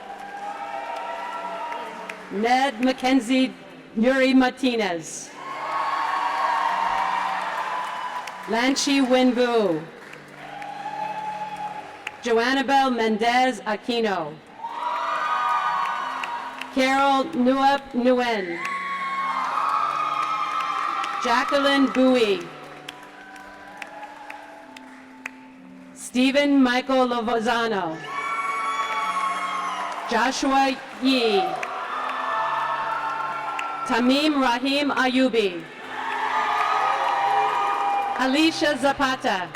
Ned Mackenzie Yuri Martinez. Lanchi Winvu. Joannabel Mendez Aquino. Carol Nuep Nguyen. Jacqueline Bowie. Stephen Michael Lovazano. Joshua Yi. Tamim Rahim Ayubi. Alicia Zapata.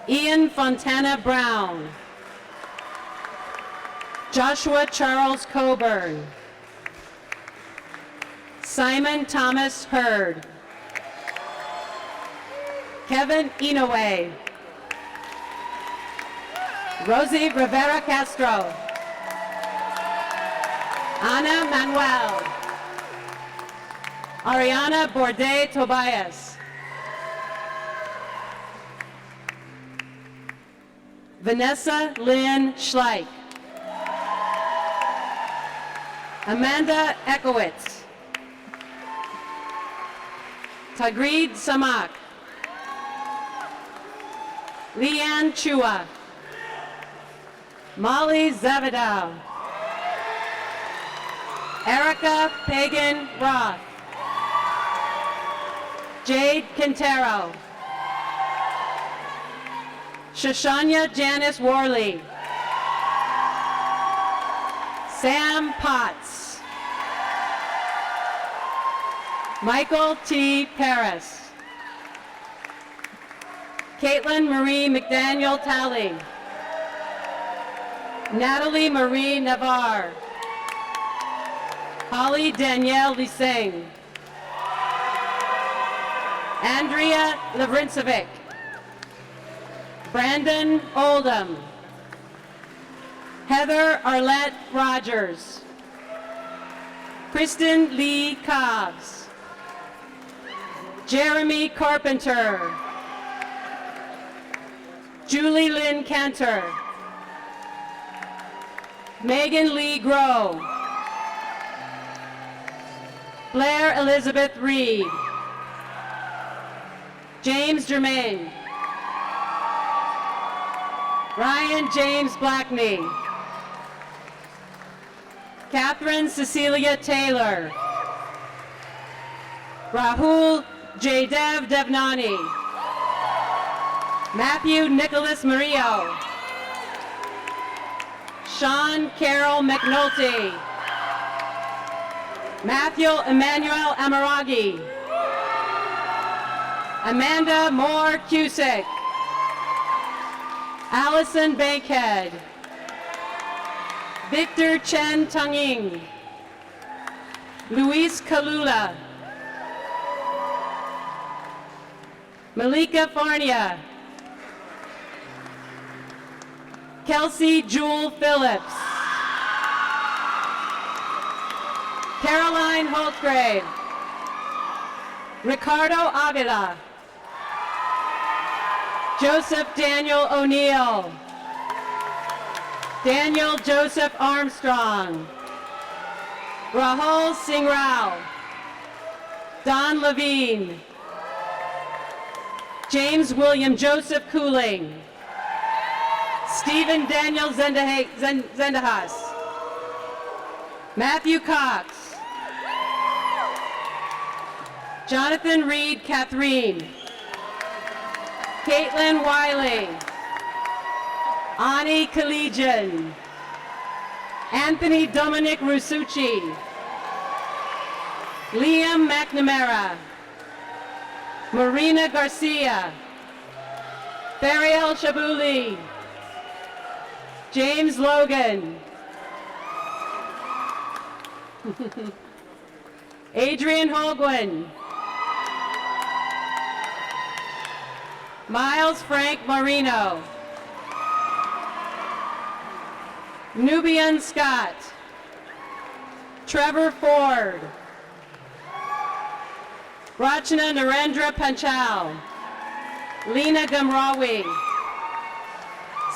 Ian Fontana Brown. Joshua Charles Coburn. Simon Thomas Hurd. Kevin Inoue. Rosie Rivera Castro. Ana Manuel. Ariana Bourdet Tobias. Vanessa Lynn Schleich. Amanda Ekowitz. Tagreed Samak. Leanne Chua. Molly Zavidow. Erica Pagan Roth. Jade Quintero. Shoshanya Janice Worley. Sam Potts. Michael T. Paris. Caitlin Marie McDaniel Talley. Natalie Marie Navarre. Holly Danielle Liseng. Andrea Lavrincevic. Brandon Oldham. Heather Arlette Rogers. Kristen Lee Cobbs. Jeremy Carpenter. Julie Lynn Cantor. Megan Lee Grow. Blair Elizabeth Reed. James Germain. Ryan James Blackney. Catherine Cecilia Taylor. Rahul Jaydev Devnani. Matthew Nicholas Murillo. Sean Carroll McNulty. Matthew Emmanuel Amaragi. Amanda Moore Cusick. Allison Bankhead. Victor Chen Tunging. Luis Kalula. Malika Farnia. Kelsey Jewel Phillips. Caroline Holtgrave. Ricardo Avila. Joseph Daniel O'Neill. Daniel Joseph Armstrong. Rahul Singh Rao. Don Levine. James William Joseph Cooling. Stephen Daniel Zendahas. Matthew Cox. Jonathan Reed Catherine. Caitlin Wiley. Ani Collegian. Anthony Dominic Rusucci. Liam McNamara. Marina Garcia. Thariel Shabuli. James Logan. Adrian Holguin. Miles Frank Marino. Nubian Scott. Trevor Ford. Rachana Narendra Panchal. Lena Gamrawi.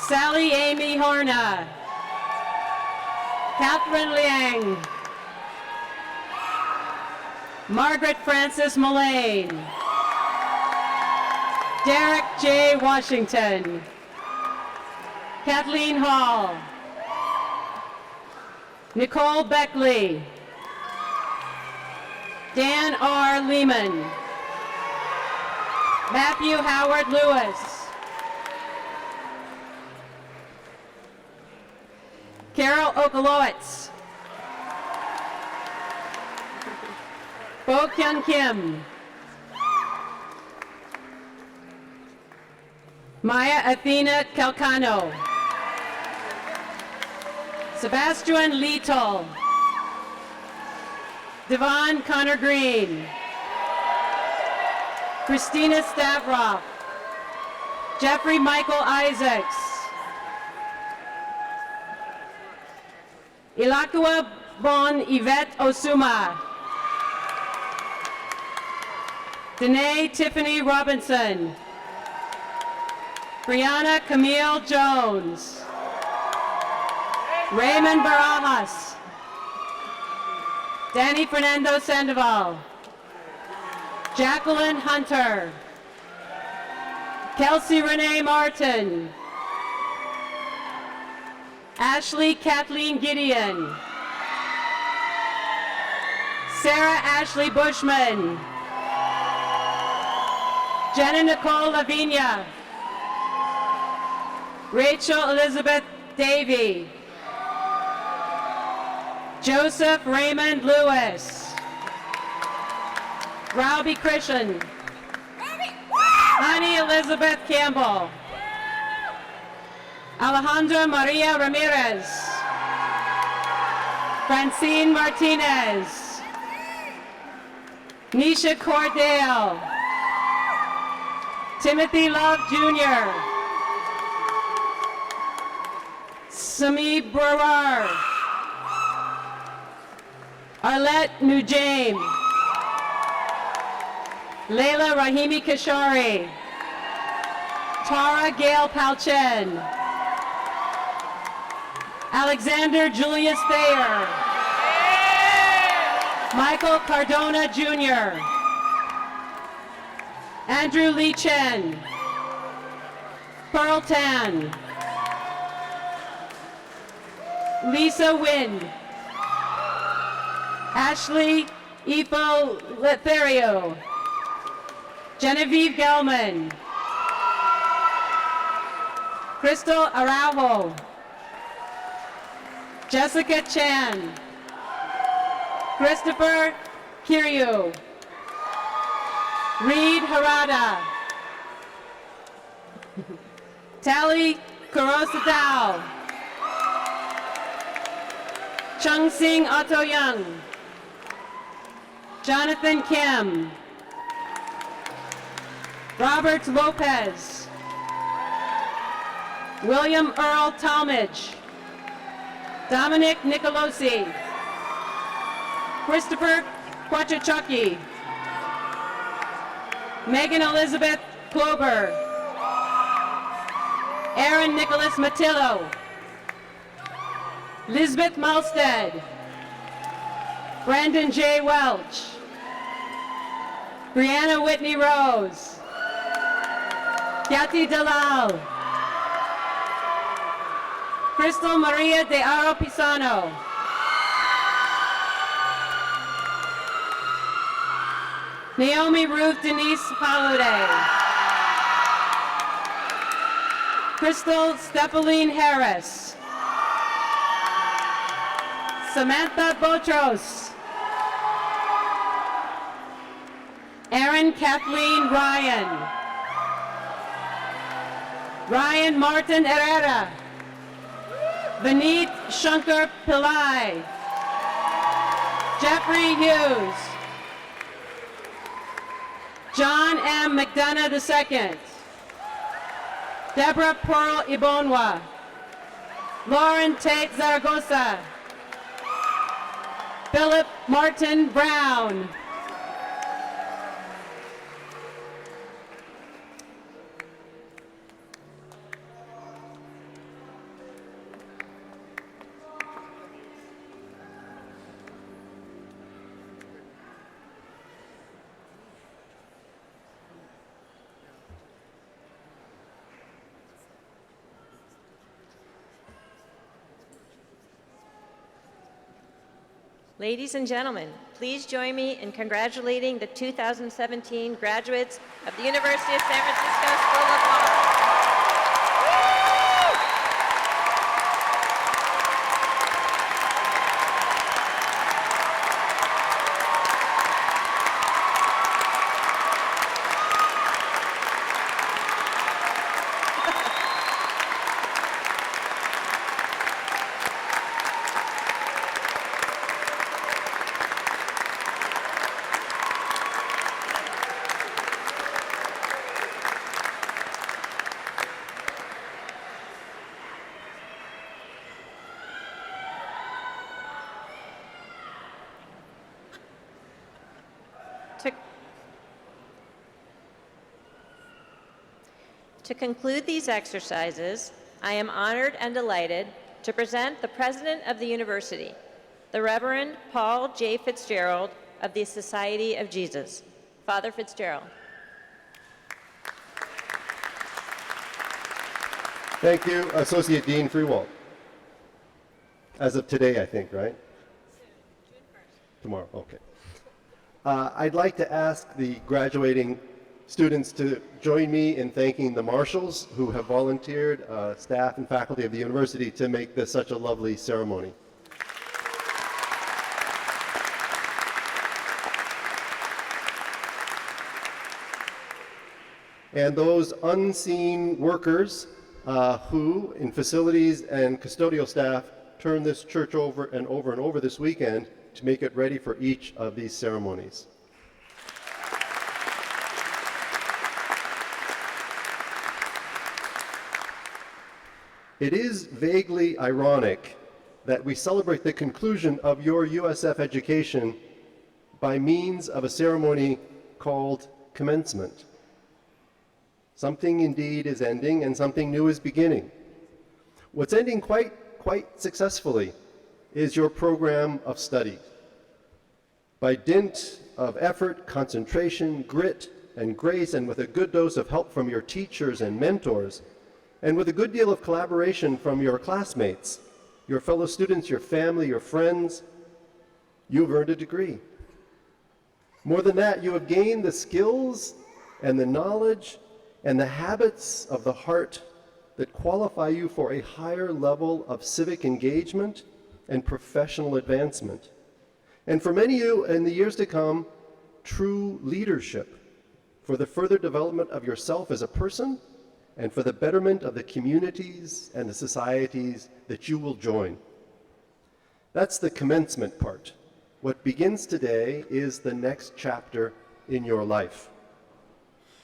Sally Amy Horna. Catherine Liang. Margaret Francis Mullane. Derek J. Washington. Kathleen Hall. Nicole Beckley. Dan R. Lehman. Matthew Howard Lewis. Carol Okolowitz. Bo Kyung Kim. Maya Athena Calcano. Sebastian Lietl. Devon Connor Green. Christina Stavroff. Jeffrey Michael Isaacs. Ilakua Bon Yvette Osuma. Danae Tiffany Robinson. Brianna Camille Jones. Raymond Barajas. Danny Fernando Sandoval. Jacqueline Hunter. Kelsey Renee Martin. Ashley Kathleen Gideon. Sarah Ashley Bushman. Jenna Nicole Lavinia. Rachel Elizabeth Davey. Joseph Raymond Lewis. Robbie Christian. Honey Elizabeth Campbell. Alejandra Maria Ramirez. Francine Martinez. Nisha Cordell. Timothy Love Jr. Sami Brewer. Arlette Nujame. Layla Rahimi Kashari. Tara Gail Palchen. Alexander Julius Thayer. Michael Cardona Jr. Andrew Lee Chen. Pearl Tan. Lisa Wynn. Ashley Ifo Lethario. Genevieve Gelman. Crystal Araujo. Jessica Chan. Christopher Kiryu. Reed Harada. Tally Kurosadao. Chung Sing Otto Young. Jonathan Kim. Robert Lopez. William Earl Talmadge. Dominic Nicolosi. Christopher Quachachucky. Megan Elizabeth Klober. Aaron Nicholas Matillo. Lisbeth Malstead. Brandon J. Welch. Brianna Whitney Rose. Yati Dalal. Crystal Maria de Aro Pisano. Naomi Ruth Denise Holiday. Crystal Stepaline Harris. Samantha Botros. Erin Kathleen Ryan. Ryan Martin Herrera. Vineet Shankar Pillai. Jeffrey Hughes. John M. McDonough II. Deborah Pearl Ibonwa. Lauren Tate Zaragoza. Philip Martin Brown. Ladies and gentlemen, please join me in congratulating the 2017 graduates of the University of San Francisco School of Law. To conclude these exercises, I am honored and delighted to present the President of the University, the Reverend Paul J. Fitzgerald of the Society of Jesus. Father Fitzgerald. Thank you, Associate Dean Freewald. As of today, I think, right? Tomorrow, okay. I'd like to ask the graduating students to join me in thanking the marshals who have volunteered, staff and faculty of the university to make this such a lovely ceremony. And those unseen workers who, in facilities and custodial staff, turn this church over and over and over this weekend to make it ready for each of these ceremonies. It is vaguely ironic that we celebrate the conclusion of your USF education by means of a ceremony called commencement. Something indeed is ending and something new is beginning. What's ending quite successfully is your program of study. By dint of effort, concentration, grit, and grace, and with a good dose of help from your teachers and mentors, and with a good deal of collaboration from your classmates, your fellow students, your family, your friends, you've earned a degree. More than that, you have gained the skills and the knowledge and the habits of the heart that qualify you for a higher level of civic engagement and professional advancement. And for many of you in the years to come, true leadership for the further development of yourself as a person and for the betterment of the communities and the societies that you will join. That's the commencement part. What begins today is the next chapter in your life.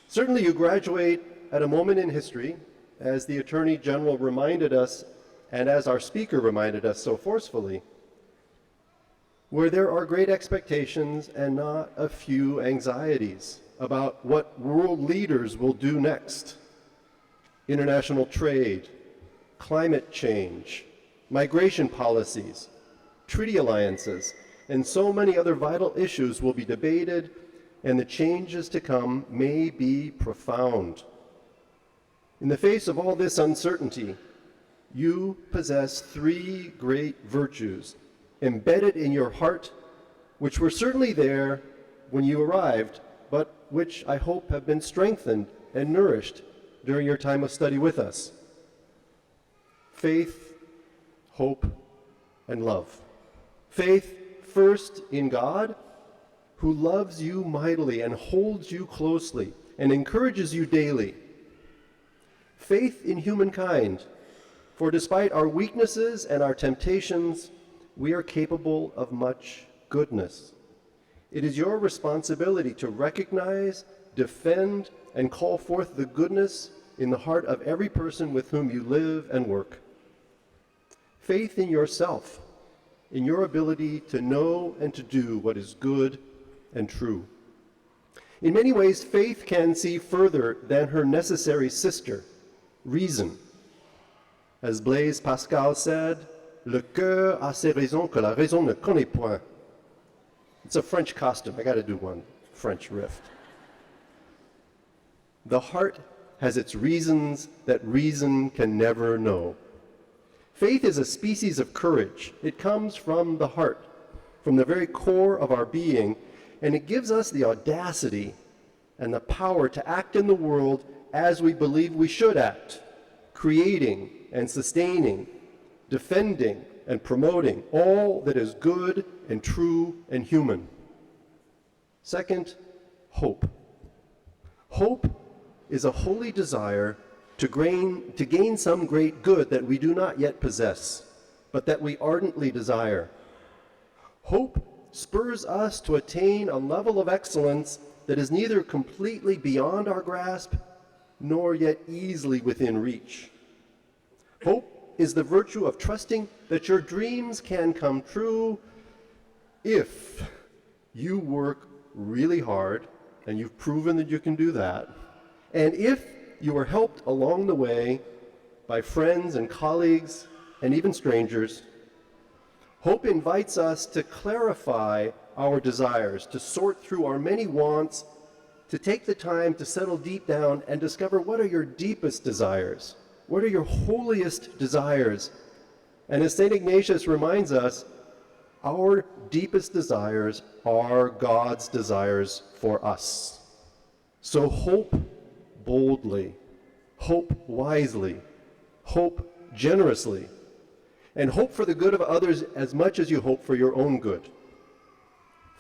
Certainly you graduate at a moment in history, as the Attorney General reminded us, and as our speaker reminded us so forcefully, where there are great expectations and not a few anxieties about what world leaders will do next. International trade, climate change, migration policies, treaty alliances, and so many other vital issues will be debated, and the changes to come may be profound. In the face of all this uncertainty, you possess three great virtues embedded in your heart, which were certainly there when you arrived, which I hope have been strengthened and nourished during your time of study with us. Faith, hope, and love. Faith first in God, who loves you mightily and holds you closely and encourages you daily. Faith in humankind, for despite our weaknesses and our temptations, we are capable of much goodness. It is your responsibility to recognize, defend, and call forth the goodness in the heart of every person with whom you live and work. Faith in yourself, in your ability to know and to do what is good and true. In many ways, faith can see further than her necessary sister, reason. As Blaise Pascal said, le cœur a ses raisons que la raison ne connaît point. It's a French costume. I got to do one French riff. The heart has its reasons that reason can never know. Faith is a species of courage. It comes from the heart, from the very core of our being, and it gives us the audacity and the power to act in the world as we believe we should act, creating and sustaining, defending and promoting all that is good and true and human. Second, hope. Hope is a holy desire to gain some great good that we do not yet possess, but that we ardently desire. Hope spurs us to attain a level of excellence that is neither completely beyond our grasp, nor yet easily within reach. Hope is the virtue of trusting that your dreams can come true if you work really hard, and you've proven that you can do that, and if you are helped along the way by friends and colleagues and even strangers. Hope invites us to clarify our desires, to sort through our many wants, to take the time to settle deep down and discover what are your deepest desires, what are your holiest desires. And as St. Ignatius reminds us, our deepest desires are God's desires for us. So hope boldly, hope wisely, hope generously, and hope for the good of others as much as you hope for your own good.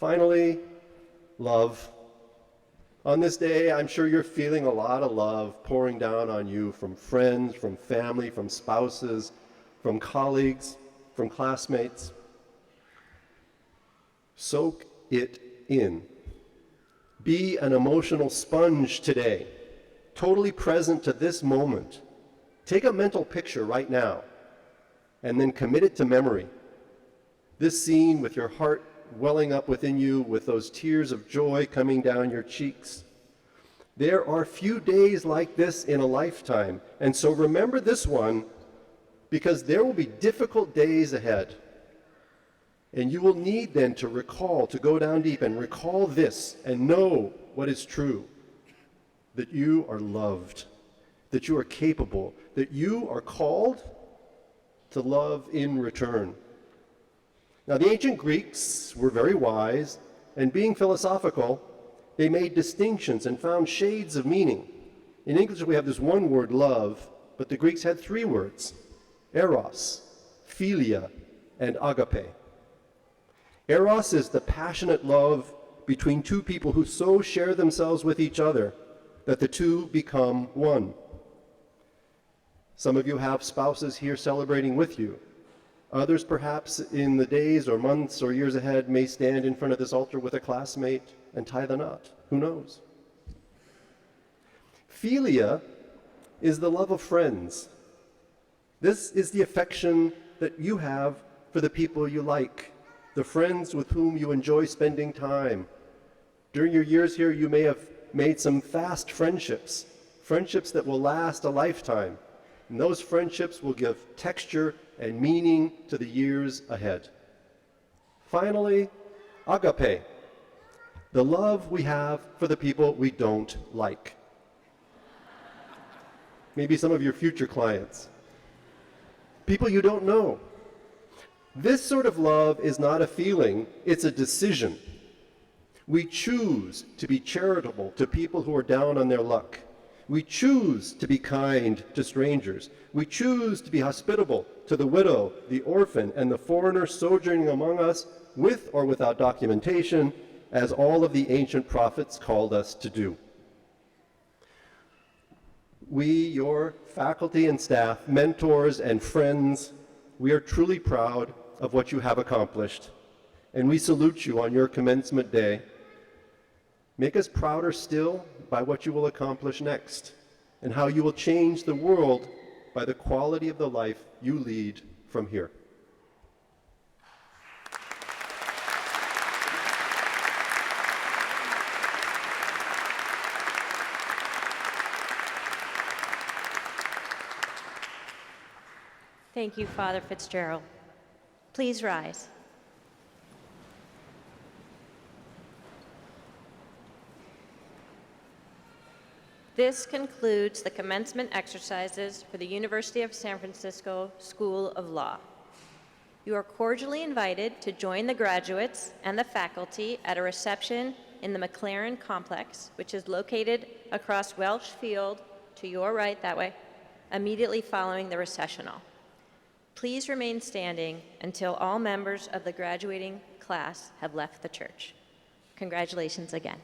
Finally, love. On this day, I'm sure you're feeling a lot of love pouring down on you from friends, from family, from spouses, from colleagues, from classmates. Soak it in. Be an emotional sponge today, totally present to this moment. Take a mental picture right now and then commit it to memory. This scene with your heart welling up within you with those tears of joy coming down your cheeks. There are few days like this in a lifetime, and so remember this one because there will be difficult days ahead. And you will need then to recall, to go down deep and recall this and know what is true. That you are loved, that you are capable, that you are called to love in return. Now, the ancient Greeks were very wise, and being philosophical, they made distinctions and found shades of meaning. In English, we have this one word, love, but the Greeks had three words, eros, philia, and agape. Eros is the passionate love between two people who so share themselves with each other that the two become one. Some of you have spouses here celebrating with you. Others, perhaps in the days or months or years ahead, may stand in front of this altar with a classmate and tie the knot. Who knows? Philia is the love of friends. This is the affection that you have for the people you like, the friends with whom you enjoy spending time. During your years here, you may have made some fast friendships, friendships that will last a lifetime. And those friendships will give texture and meaning to the years ahead. Finally, agape, the love we have for the people we don't like. Maybe some of your future clients. People you don't know. This sort of love is not a feeling, it's a decision. We choose to be charitable to people who are down on their luck. We choose to be kind to strangers. We choose to be hospitable to the widow, the orphan, and the foreigner sojourning among us with or without documentation, as all of the ancient prophets called us to do. We, your faculty and staff, mentors and friends, we are truly proud of what you have accomplished, and we salute you on your commencement day. Make us prouder still by what you will accomplish next, and how you will change the world by the quality of the life you lead from here. Thank you, Father Fitzgerald. Please rise. This concludes the commencement exercises for the University of San Francisco School of Law. You are cordially invited to join the graduates and the faculty at a reception in the McLaren complex, which is located across Welch Field to your right that way, immediately following the recessional. Please remain standing until all members of the graduating class have left the church. Congratulations again.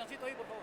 Francisco y por favor.